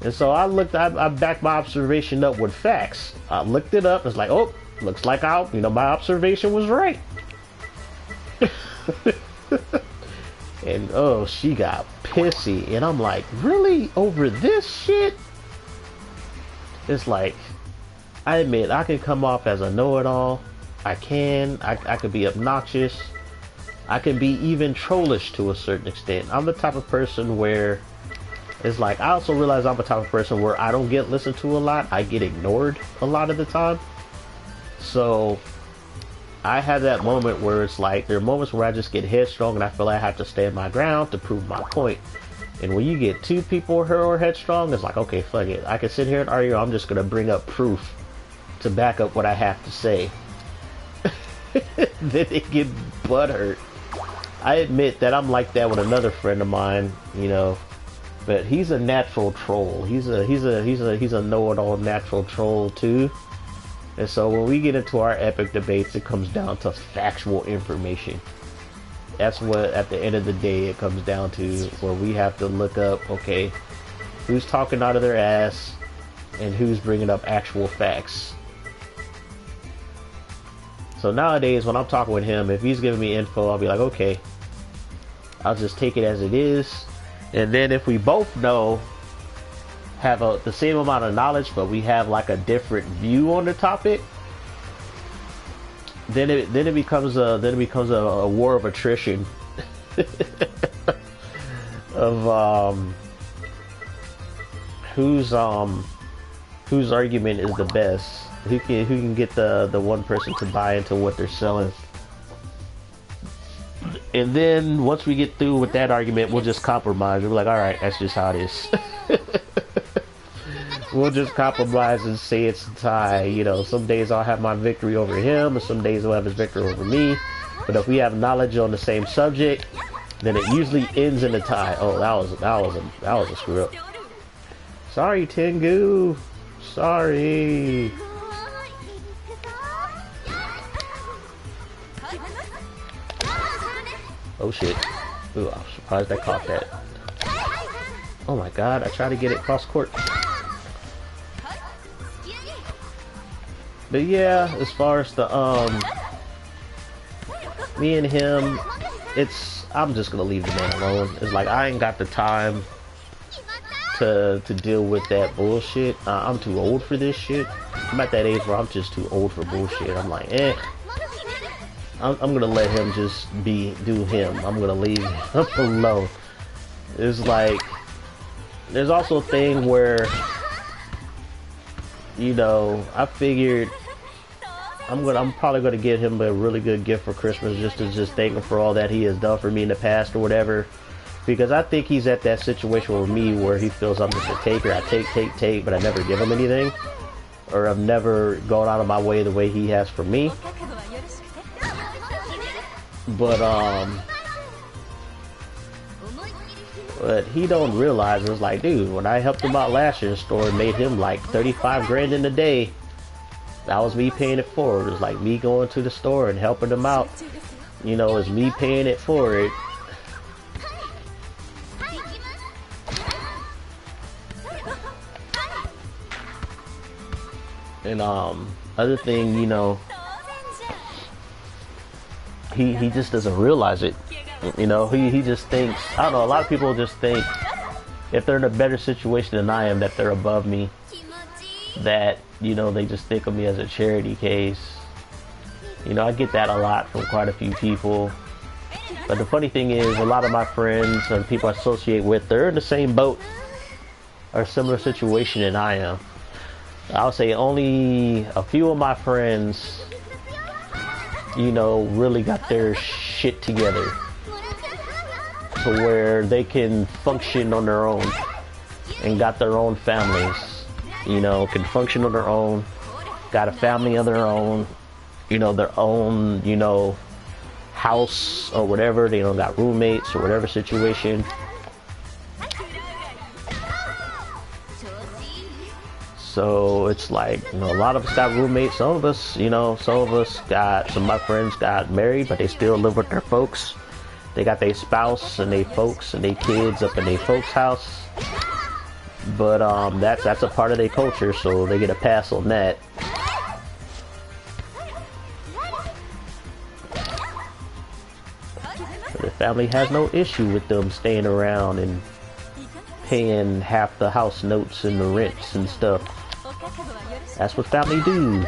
[SPEAKER 1] And so I backed my observation up with facts. I looked it up, and it's like, oh, looks like my observation was right. And oh, she got pissy, and I'm like, really? Over this shit? It's like, I admit I can come off as a know-it-all. I could be obnoxious. I can be even trollish to a certain extent. I'm the type of person where it's like, I also realize I'm the type of person where I don't get listened to a lot. I get ignored a lot of the time. So I have that moment where it's like, there are moments where I just get headstrong and I feel like I have to stand my ground to prove my point. And when you get 2 people who are headstrong, it's like, okay, fuck it. I can sit here and argue. I'm just going to bring up proof to back up what I have to say. Then they get butthurt. I admit that I'm like that with another friend of mine, you know, but he's a natural troll. He's a know-it-all natural troll too. And so when we get into our epic debates, it comes down to factual information. That's what, at the end of the day, it comes down to, where we have to look up, okay, who's talking out of their ass and who's bringing up actual facts. So nowadays, when I'm talking with him, if he's giving me info, I'll be like, okay, I'll just take it as it is. And then if we both have the same amount of knowledge, but we have like a different view on the topic, then it becomes a war of attrition of who's whose argument is the best. Who can get the one person to buy into what they're selling. And then once we get through with that argument, we'll just compromise. We'll be like, all right, that's just how it is. We'll just compromise and say it's a tie. You know, some days I'll have my victory over him, and some days he'll have his victory over me. But if we have knowledge on the same subject, then it usually ends in a tie. Oh, that was a screw up. Sorry, Tengu. Sorry. Oh shit. Ooh, I'm surprised I caught that. Oh my god, I tried to get it cross court. But yeah, as far as the me and him, I'm just gonna leave the man alone. It's like I ain't got the time to deal with that bullshit. I'm too old for this shit. I'm at that age where I'm just too old for bullshit. I'm like, I'm gonna let him just do him. I'm gonna leave him alone. It's like, there's also a thing where, you know, I figured I'm probably gonna get him a really good gift for Christmas, just to thank him for all that he has done for me in the past or whatever. Because I think he's at that situation with me where he feels I'm just a taker. I take, but I never give him anything, or I've never gone out of my way the way he has for me. But he don't realize, it's like, dude, when I helped him out last year in the store and made him like 35 grand in a day, that was me paying it forward. It was like me going to the store and helping him out. You know, it's me paying it forward. And other thing, you know, he just doesn't realize it. You know, he just thinks, I don't know, a lot of people just think if they're in a better situation than I am, that they're above me. That, you know, they just think of me as a charity case. You know, I get that a lot from quite a few people. But the funny thing is, a lot of my friends and people I associate with, they're in the same boat or similar situation than I am. I'll say only a few of my friends, you know, really got their shit together to where they can function on their own and got their own families, you know, can function on their own, got a family of their own, you know, their own, you know, house or whatever, they don't got roommates or whatever situation. So it's like, you know, a lot of us got roommates. Some of us, you know, some of my friends got married, but they still live with their folks. They got their spouse and their folks and their kids up in their folks' house. But that's a part of their culture, so they get a pass on that. But the family has no issue with them staying around and paying half the house notes and the rents and stuff. That's what family do.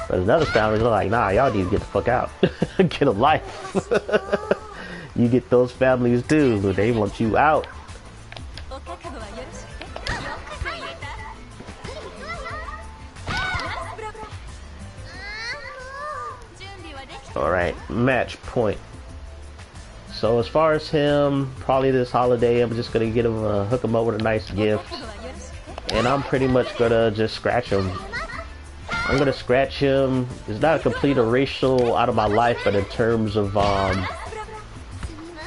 [SPEAKER 1] But another family's like, nah, y'all need to get the fuck out. Get a life. You get those families too. They want you out. Alright, match point. So as far as him, probably this holiday, I'm just gonna get him, hook him up with a nice gift. And I'm pretty much gonna just scratch him. I'm gonna scratch him. It's not a complete erasure out of my life, but in terms of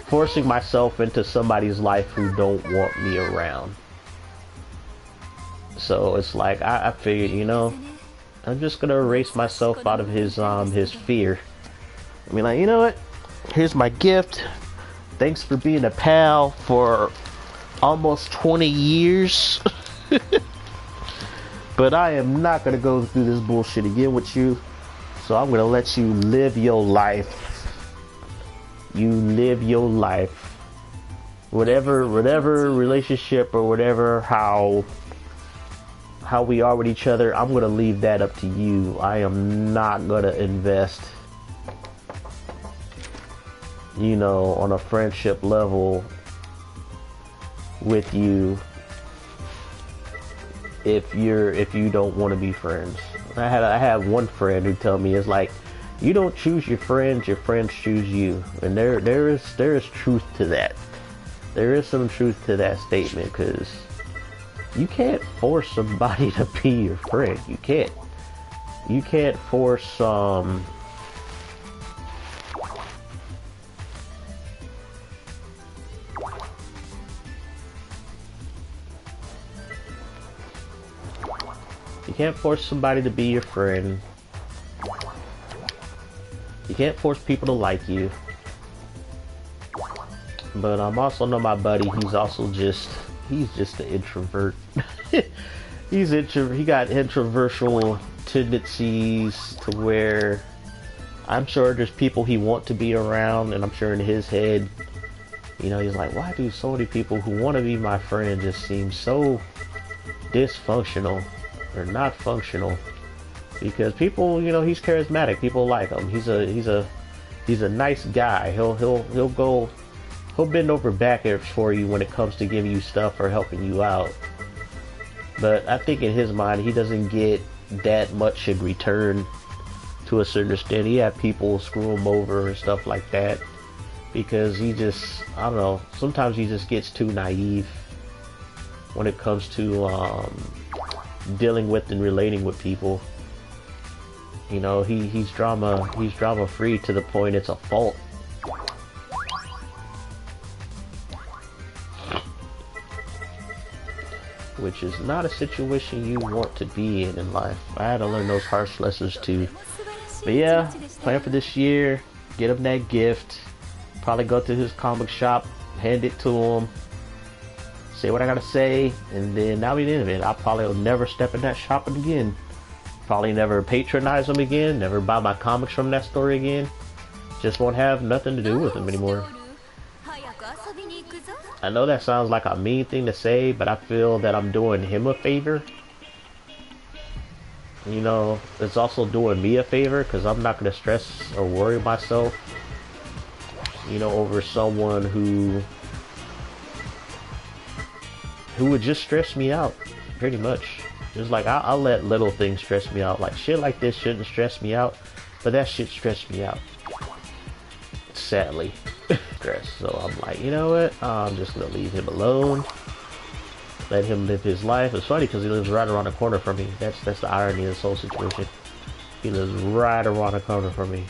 [SPEAKER 1] forcing myself into somebody's life who don't want me around. So it's like I figured, you know, I'm just gonna erase myself out of his fear. I mean, like, you know what? Here's my gift. Thanks for being a pal for almost 20 years. But I am not going to go through this bullshit again with you. So I'm going to let you live your life. You live your life. Whatever relationship or whatever, how we are with each other, I'm going to leave that up to you. I am not going to invest, you know, on a friendship level with you if you don't want to be friends. I had one friend who told me, it's like, you don't choose your friends choose you. And there is truth to that. There is some truth to that statement, because you can't force somebody to be your friend. You can't force you can't force somebody to be your friend. You can't force people to like you. But I'm also know my buddy, he's just an introvert. He got introversional tendencies to where I'm sure there's people he want to be around, and I'm sure in his head, you know, he's like, why do so many people who want to be my friend just seem so dysfunctional or not functional? Because people, you know, he's charismatic. People like him. He's a nice guy. He'll bend over backwards for you when it comes to giving you stuff or helping you out. But I think in his mind, he doesn't get that much in return to a certain extent. He had people screw him over and stuff like that, because he just, I don't know, sometimes he just gets too naive when it comes to dealing with and relating with people. You know, he's drama free to the point it's a fault. Which is not a situation you want to be in life. I had to learn those harsh lessons too. But yeah, plan for this year, get him that gift, probably go to his comic shop, hand it to him, say what I gotta say, and then that'll be the end of it. I probably will never step in that shop again. Probably never patronize him again, never buy my comics from that store again. Just won't have nothing to do with him anymore. I know that sounds like a mean thing to say, but I feel that I'm doing him a favor. You know, it's also doing me a favor, because I'm not going to stress or worry myself, you know, over someone who would just stress me out, pretty much. It's like, I'll let little things stress me out. Like, shit like this shouldn't stress me out, but that shit stressed me out. Sadly. Stress. So I'm like, you know what? I'm just gonna leave him alone. Let him live his life. It's funny because he lives right around the corner from me. That's the irony of this whole situation. He lives right around the corner from me.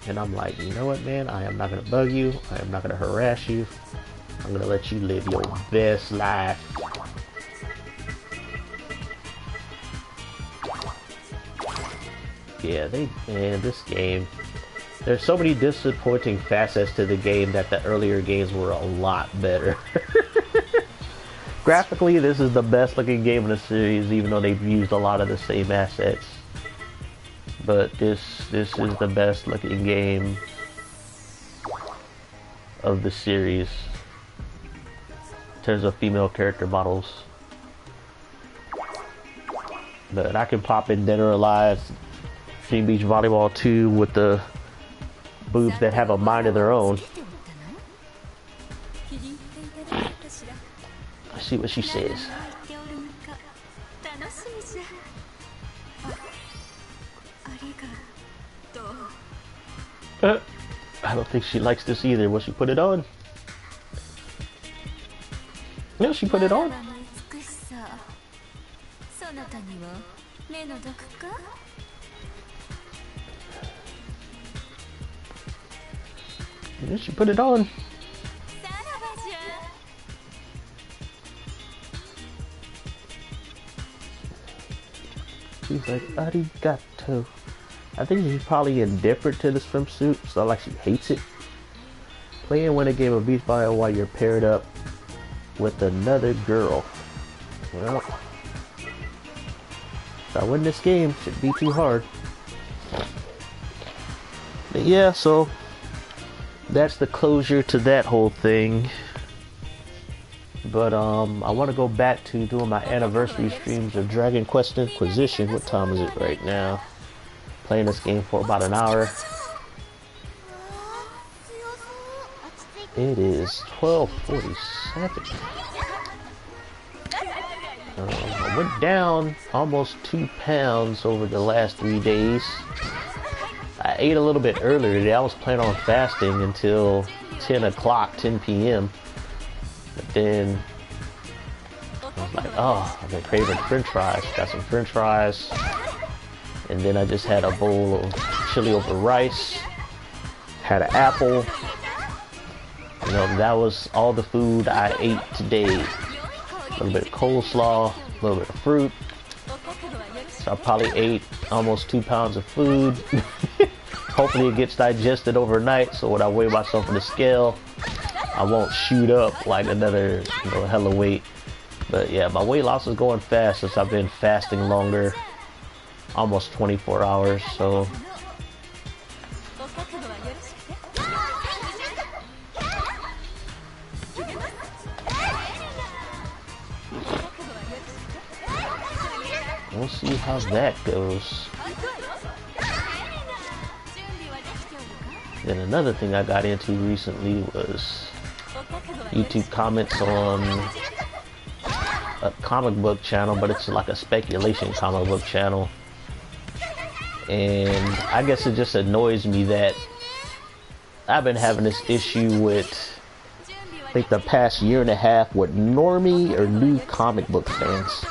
[SPEAKER 1] And I'm like, you know what, man? I am not gonna bug you. I am not gonna harass you. I'm gonna let you live your best life. Yeah, man, this game, there's so many disappointing facets to the game that the earlier games were a lot better. Graphically, this is the best looking game in the series, even though they've used a lot of the same assets. But this is the best looking game of the series in terms of female character models. But I can pop in Dead or Alive, Extreme Beach Volleyball 2 with the boobs that have a mind of their own. Let's see what she says. I don't think she likes this either. Will she put it on? No, she put it on. Yeah, she put it on. She's like, arigato. I think she's probably indifferent to the swimsuit, so like she hates it. Play and win a game of beach volleyball while you're paired up with another girl. Well, if I win this game, shouldn't be too hard. But yeah, so that's the closure to that whole thing. But I want to go back to doing my anniversary streams of Dragon Quest Inquisition. What time is it right now? Playing this game for about an hour. It is 12:47. I went down almost 2 pounds over the last 3 days. I ate a little bit earlier today. I was planning on fasting until 10 o'clock, 10 p.m. But then I was like, oh, I've been craving french fries. Got some french fries. And then I just had a bowl of chili over rice. Had an apple. You know, that was all the food I ate today. A little bit of coleslaw, a little bit of fruit. So I probably ate almost 2 pounds of food. Hopefully it gets digested overnight, so when I weigh myself on the scale, I won't shoot up like another, you know, hella weight. But yeah, my weight loss is going fast since I've been fasting longer. Almost 24 hours, so we'll see how that goes. Then another thing I got into recently was YouTube comments on a comic book channel, but it's like a speculation comic book channel. And I guess it just annoys me that I've been having this issue with, I think, the past year and a half with normie or new comic book fans.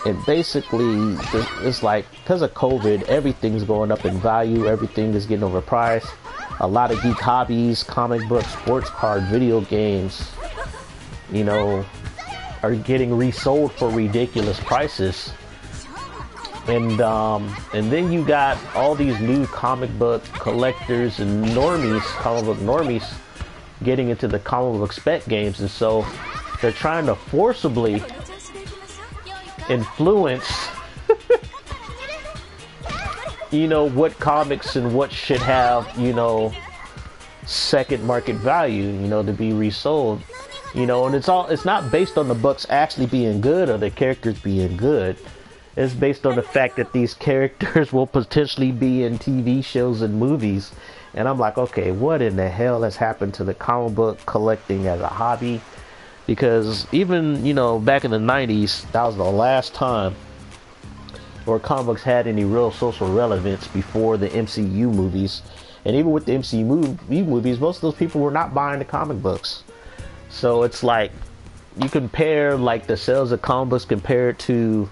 [SPEAKER 1] And basically, it's like, because of COVID, everything's going up in value, everything is getting overpriced. A lot of geek hobbies, comic books, sports cards, video games, you know, are getting resold for ridiculous prices. And then you got all these new comic book collectors and normies, comic book normies, getting into the comic book spec games, and so they're trying to forcibly influence you know, what comics and what should have, you know, second market value, you know, to be resold. You know, and it's not based on the books actually being good or the characters being good. It's based on the fact that these characters will potentially be in TV shows and movies. And I'm like, okay, what in the hell has happened to the comic book collecting as a hobby? Because even, you know, back in the 90s, that was the last time where comic books had any real social relevance before the MCU movies. And even with the MCU movies, most of those people were not buying the comic books. So it's like, you compare like the sales of comic books compared to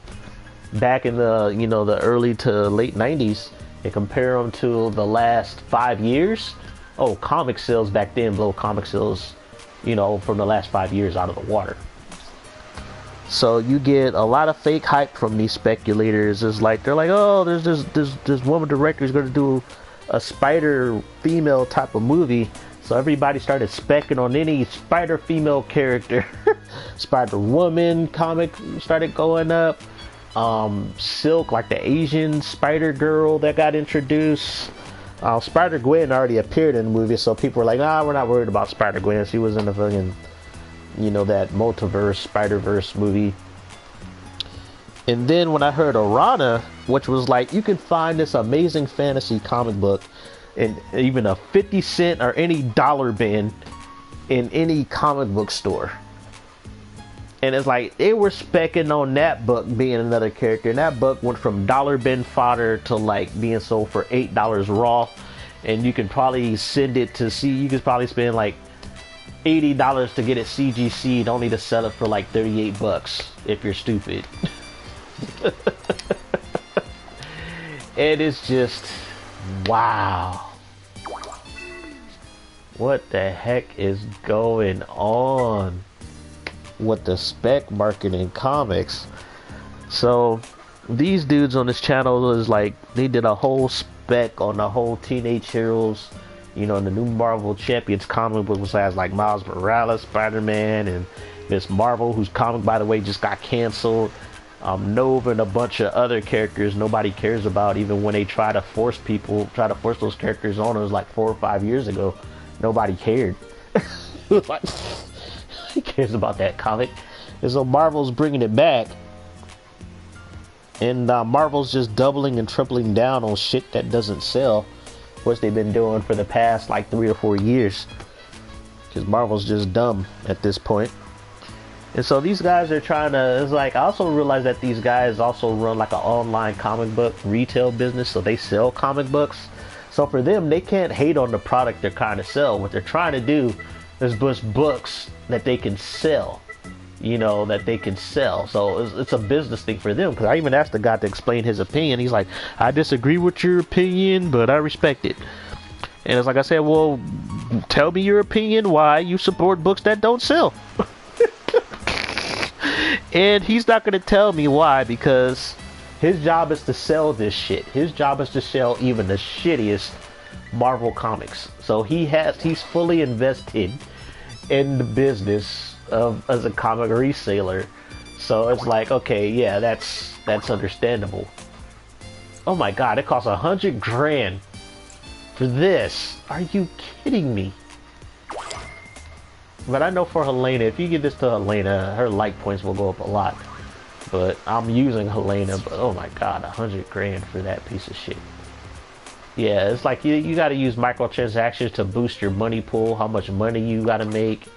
[SPEAKER 1] back in the, you know, the early to late 90s, and compare them to the last 5 years. Oh, comic sales back then blow comic sales, you know, from the last 5 years out of the water. So you get a lot of fake hype from these speculators. It's like, they're like, oh, there's this woman director is going to do a spider female type of movie. So everybody started specking on any spider female character. Spider Woman comic started going up. Silk, like the Asian Spider Girl that got introduced. Spider Gwen already appeared in the movie, so people were like, nah, we're not worried about Spider Gwen. She was in the fucking, you know, that multiverse, Spider-Verse movie. And then when I heard Arana, which was like, you can find this amazing fantasy comic book in even a 50 cent or any dollar bin in any comic book store. And it's like, they were specking on that book being another character. And that book went from dollar bin fodder to like being sold for $8 raw. And you can probably send it to see, you could probably spend like $80 to get it CGC'd, only to sell it for like 38 bucks if you're stupid. And it's just, wow. What the heck is going on with the spec market in comics? So these dudes on this channel is like, they did a whole spec on the whole Teenage Heroes, you know, the new Marvel Champions comic book, which has like Miles Morales, Spider-Man, and Miss Marvel, whose comic, by the way, just got canceled. Nova and a bunch of other characters nobody cares about, even when they try to force those characters on. It was like 4 or 5 years ago. Nobody cared. It was like, who cares about that comic? And so Marvel's bringing it back. And Marvel's just doubling and tripling down on shit that doesn't sell, which they've been doing for the past like 3 or 4 years. Because Marvel's just dumb at this point. And so these guys are trying to, it's like, I also realize that these guys also run like an online comic book retail business, so they sell comic books. So for them, they can't hate on the product they're trying to sell. What they're trying to do is push books that they can sell, you know, that they can sell. So it's a business thing for them, because I even asked the guy to explain his opinion. He's like, I disagree with your opinion, but I respect it. And it's like I said, well, tell me your opinion why you support books that don't sell. And he's not going to tell me why, because his job is to sell this shit. His job is to sell even the shittiest Marvel comics. So he's fully invested in the business of as a comic reseller. So it's like, okay, yeah, that's understandable. Oh my god, it costs $100,000 for this. Are you kidding me? But I know for Helena, if you give this to Helena, her like points will go up a lot. But I'm using Helena, but oh my god, $100,000 for that piece of shit. Yeah, it's like you gotta use microtransactions to boost your money pool, how much money you gotta make.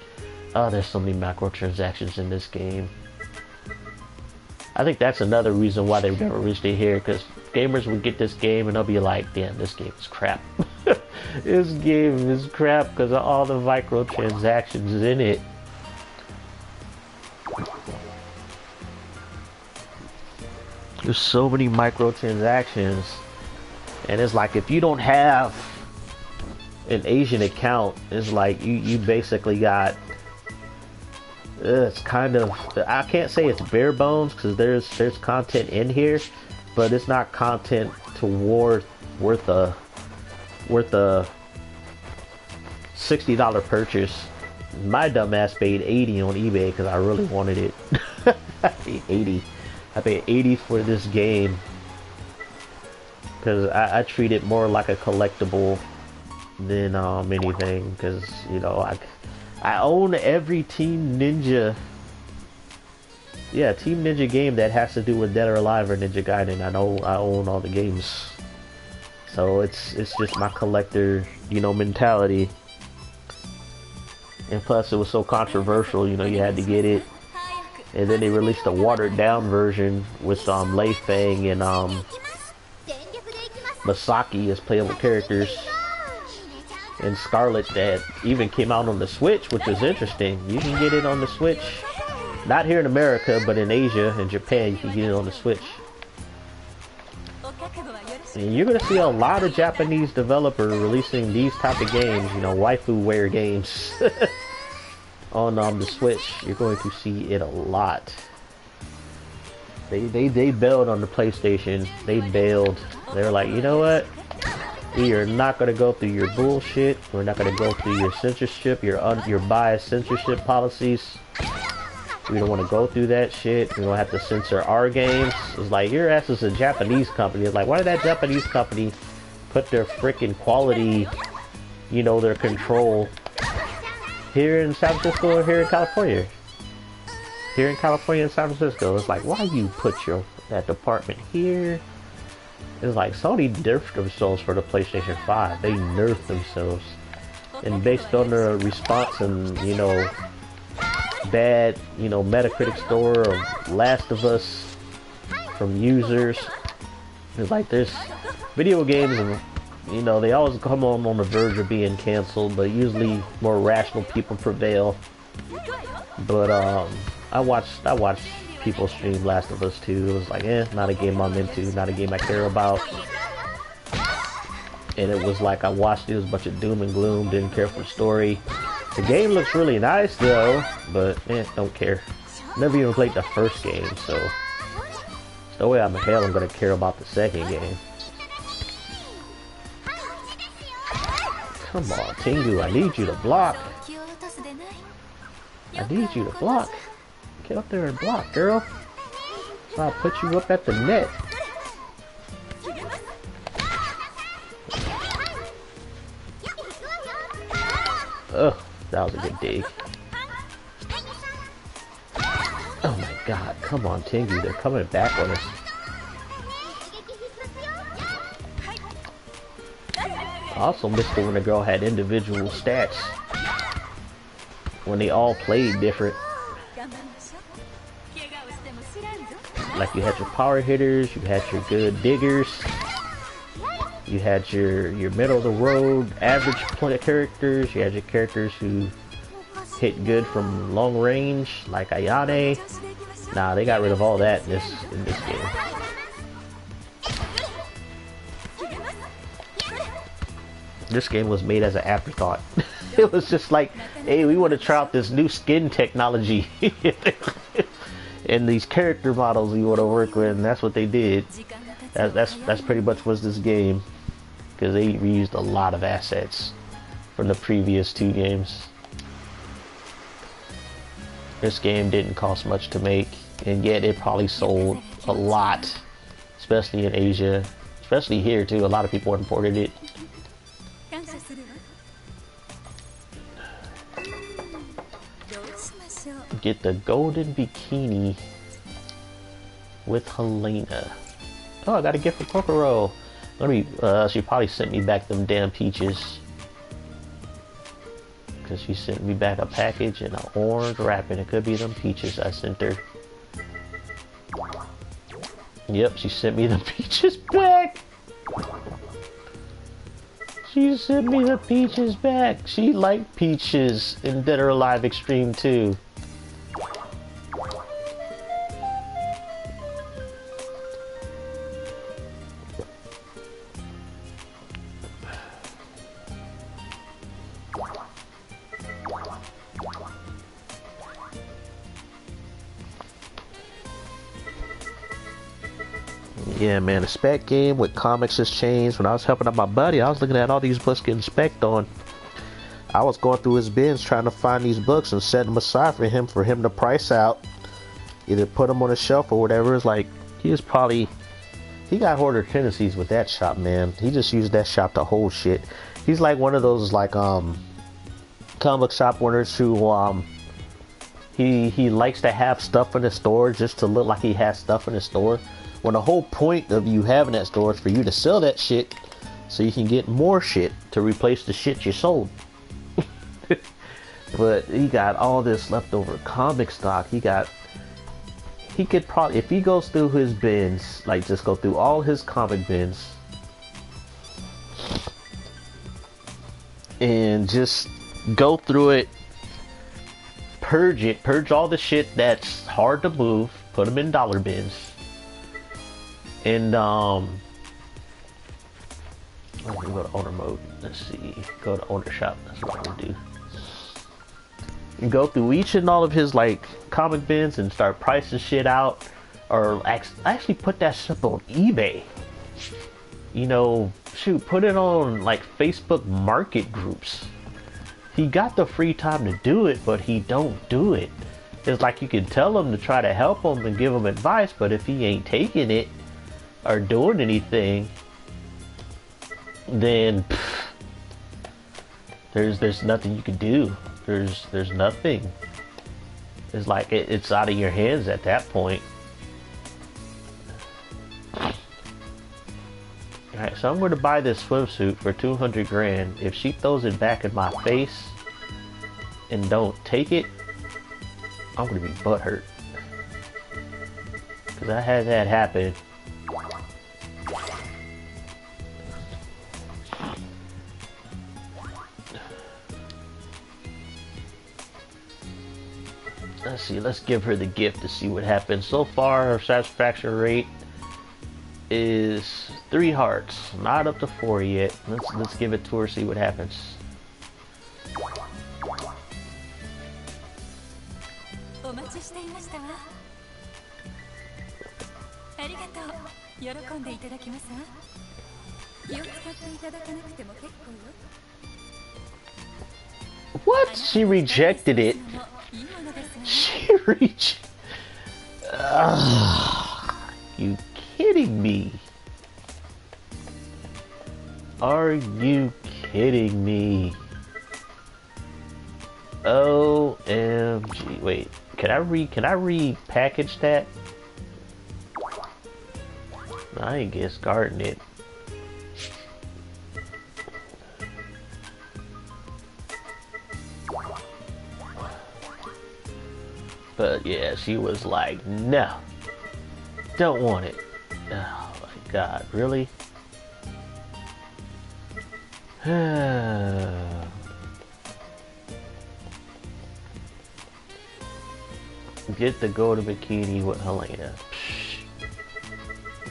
[SPEAKER 1] Oh, there's so many microtransactions in this game. I think that's another reason why they never reached it here, because gamers would get this game and they'll be like, damn, this game is crap. This game is crap because of all the microtransactions in it. There's so many microtransactions, and it's like if you don't have an Asian account, it's like you basically got, it's kind of, I can't say it's bare bones because there's content in here, but it's not content to worth a $60 purchase. My dumbass paid $80 on eBay because I really wanted it. I paid $80 for this game because I treat it more like a collectible than anything, because you know I own every Team Ninja game that has to do with Dead or Alive or Ninja Gaiden. I own all the games. So it's just my collector, you know, mentality. And plus it was so controversial, you know, you had to get it. And then they released a watered down version with Lei Fang and Masaki as playable characters. And Scarlet that even came out on the Switch, which is interesting. You can get it on the Switch. Not here in America, but in Asia and Japan you can get it on the Switch. And you're going to see a lot of Japanese developers releasing these type of games, you know, waifu-ware games on the Switch. You're going to see it a lot. They bailed on the PlayStation. They bailed. They're like, you know what? We are not going to go through your bullshit. We're not going to go through your censorship, your biased censorship policies. We don't want to go through that shit. We don't have to censor our games. It's like, your ass is a Japanese company. It's like, why did that Japanese company put their freaking quality, you know, their control here in San Francisco or here in California? Here in California and San Francisco. It's like, why you put that department here? It's like, Sony nerfed themselves for the PlayStation 5. They nerfed themselves. And based on their response and, you know, bad, you know, Metacritic score of Last of Us from users. It's like there's video games, and you know, they always come on the verge of being canceled, but usually more rational people prevail. But I watched people stream Last of Us 2. It was like, not a game I'm into, not a game I care about. And it was like I watched it was a bunch of doom and gloom, didn't care for the story. The game looks really nice though, but don't care. Never even played the first game, so there's no way I'm in hell I'm gonna care about the second game. Come on, Tengu, I need you to block. I need you to block. Get up there and block, girl. So I'll put you up at the net. Ugh. That was a good dig. Oh my god, come on Tengu, they're coming back on us. I also missed it when the girl had individual stats. When they all played different. like you had your power hitters, you had your good diggers, you had your middle of the road average characters, you had your characters who hit good from long range like Ayane. Nah, they got rid of all that in this game. This game was made as an afterthought. It was just like, hey, we want to try out this new skin technology and these character models we want to work with, and that's what they did. That's pretty much was this game, because they reused a lot of assets from the previous two games. This game didn't cost much to make, and yet it probably sold a lot, especially in Asia, especially here too. A lot of people imported it. Get the golden bikini with Helena. Oh, I got a gift from Kokoro. Let me. She probably sent me back them damn peaches, because she sent me back a package in an orange wrapping. It could be them peaches I sent her. Yep, she sent me the peaches back. She sent me the peaches back. She liked peaches in Dead or Alive Extreme 2. Yeah, man, the spec game with comics has changed. When I was helping out my buddy, I was looking at all these books getting spec'd on. I was going through his bins trying to find these books and set them aside for him to price out. Either put them on a shelf or whatever. It's like, he got hoarder tendencies with that shop, man. He just used that shop to hold shit. He's like one of those, like, comic shop owners who, he likes to have stuff in the store just to look like he has stuff in the store. When the whole point of you having that store is for you to sell that shit so you can get more shit to replace the shit you sold. But he got all this leftover comic stock. He could probably, if he goes through his bins, like just go through all his comic bins and just go through it, purge all the shit that's hard to move, put them in dollar bins. And let me go to owner mode. Let's see. Go to owner shop. That's what I'm gonna do. And go through each and all of his like comic bins and start pricing shit out, or actually put that stuff on eBay. You know, shoot, put it on like Facebook market groups. He got the free time to do it, but he don't do it. It's like you can tell him to try to help him and give him advice, but if he ain't taking it or doing anything, then there's nothing you can do. There's nothing. It's like it's out of your hands at that point. Alright, so I'm going to buy this swimsuit for 200 grand. If she throws it back in my face and don't take it, I'm going to be butthurt. Because I had that happen. Let's see, let's give her the gift to see what happens. So far, her satisfaction rate is 3 hearts. Not up to 4 yet. Let's give it to her, see what happens. What? She rejected it. She rejected. You kidding me? Are you kidding me? OMG. Wait, can I repackage that? I ain't discarding it. But yeah, she was like, no. Don't want it. Oh my god, really? Get the golden bikini with Helena. Psh.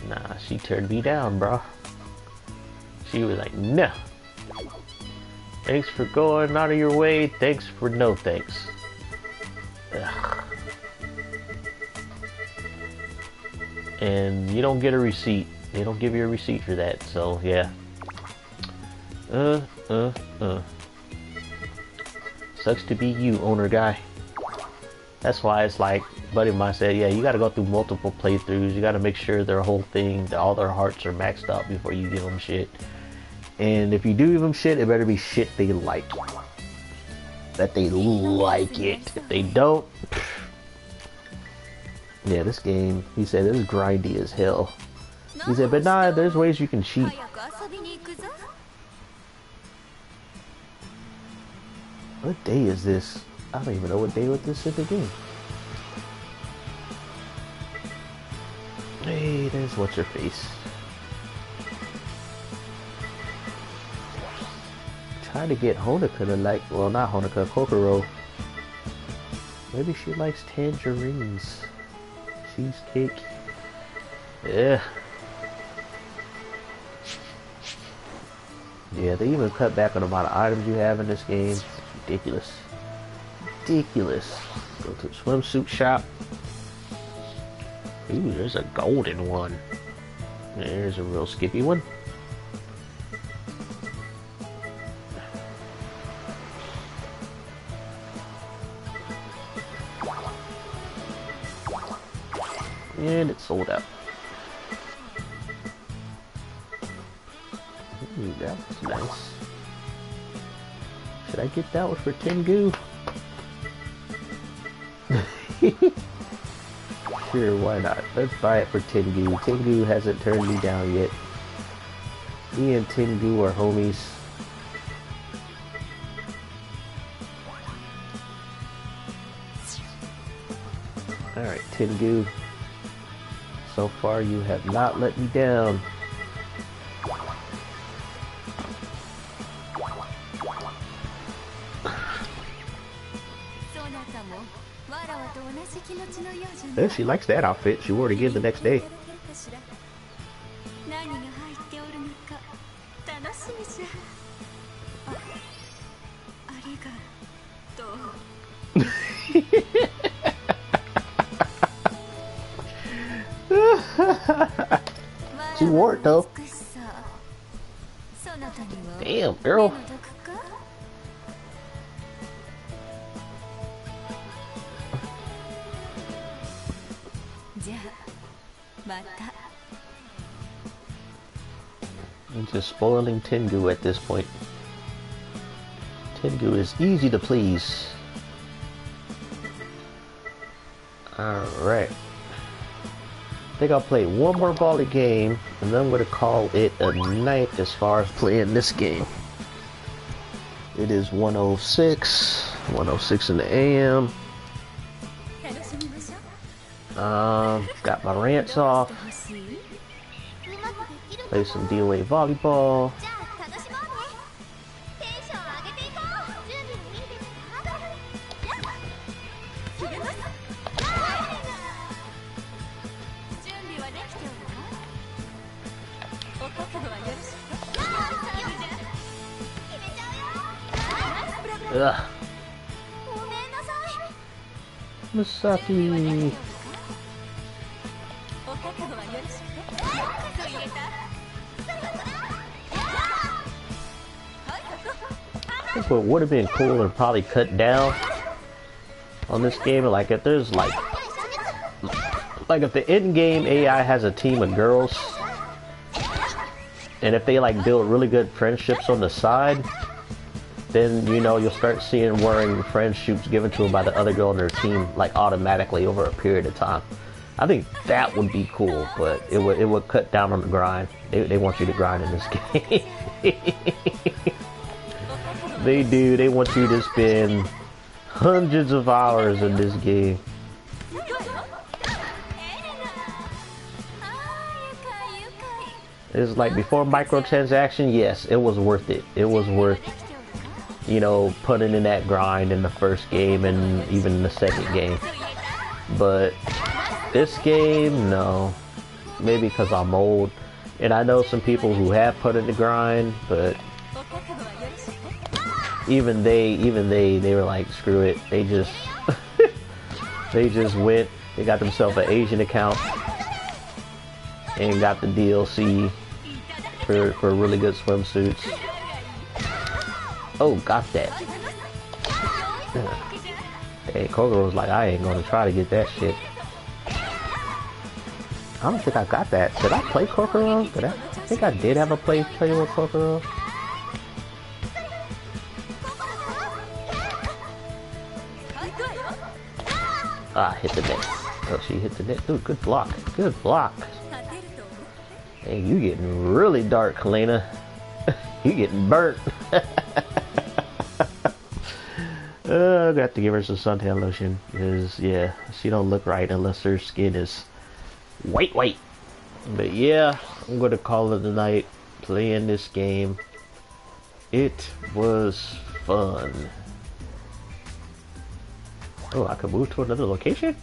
[SPEAKER 1] Nah, she turned me down, bro. She was like, no. Thanks for going out of your way. Thanks for no thanks. Ugh. And you don't get a receipt. They don't give you a receipt for that, so yeah. Sucks to be you, owner guy. That's why it's like, buddy of mine said, yeah, you gotta go through multiple playthroughs. You gotta make sure their whole thing, all their hearts are maxed out before you give them shit. And if you do give them shit, it better be shit they like. That they like it. If they don't, pff. Yeah, this game, he said, this is grindy as hell. He said, but nah, there's ways you can cheat. What day is this? I don't even know what day with this in the game. Hey, there's what's her face. Trying to get Honoka to like, well, not Honoka, Kokoro. Maybe she likes tangerines. Cheesecake. Yeah. Yeah, they even cut back on the amount of items you have in this game. It's ridiculous. Ridiculous. Go to the swimsuit shop. Ooh, there's a golden one. There's a real skippy one. And it's sold out. Ooh, that was nice. Should I get that one for Tengu? Sure, why not? Let's buy it for Tengu. Tengu hasn't turned me down yet. Me and Tengu are homies. Alright, Tengu. So far you have not let me down. Yeah, she likes that outfit. She wore it again the next day. She wore it though. Damn, girl. I'm just spoiling Tengu at this point. Tengu is easy to please. Alright. I think I'll play one more volley game, and then I'm going to call it a night as far as playing this game. It is 1:06 in the AM. Got my rants off. Play some DOA volleyball. Ugh. Misaki. I think what would have been cool and probably cut down on this game, like if there's like if the end game AI has a team of girls, and if they like build really good friendships on the side, then you know you'll start seeing wearing friendships given to them by the other girl on their team like automatically over a period of time. I think that would be cool, but it would cut down on the grind. They want you to grind in this game. They do. They want you to spend hundreds of hours in this game. It's like before microtransaction, yes, it was worth it. It was worth, you know, putting in that grind in the first game and even the second game. But this game, no. Maybe because I'm old. And I know some people who have put in the grind, but even they were like, screw it. They just they just went. They got themselves an Asian account and got the DLC for really good swimsuits. Oh, got that. Hey, Kogoro's like, I ain't gonna try to get that shit. I don't think I got that. Did I play Kokoro? I think I did have a play with Kokoro. Ah, hit the net. Oh, she hit the net. Dude, good block. Good block. Hey, you getting really dark, Kalena. You getting burnt. I got to give her some suntan lotion. Because, yeah, she don't look right unless her skin is white. But yeah, I'm going to call it a night playing this game. It was fun. Oh, I could move to another location?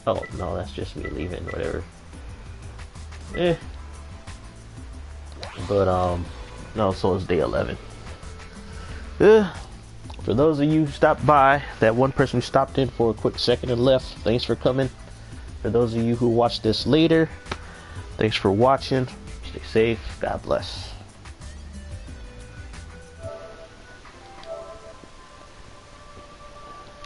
[SPEAKER 1] Oh, no, that's just me leaving, whatever. But, no, so it's day 11. For those of you who stopped by, that one person who stopped in for a quick second and left, thanks for coming. For those of you who watch this later, thanks for watching. Stay safe. God bless.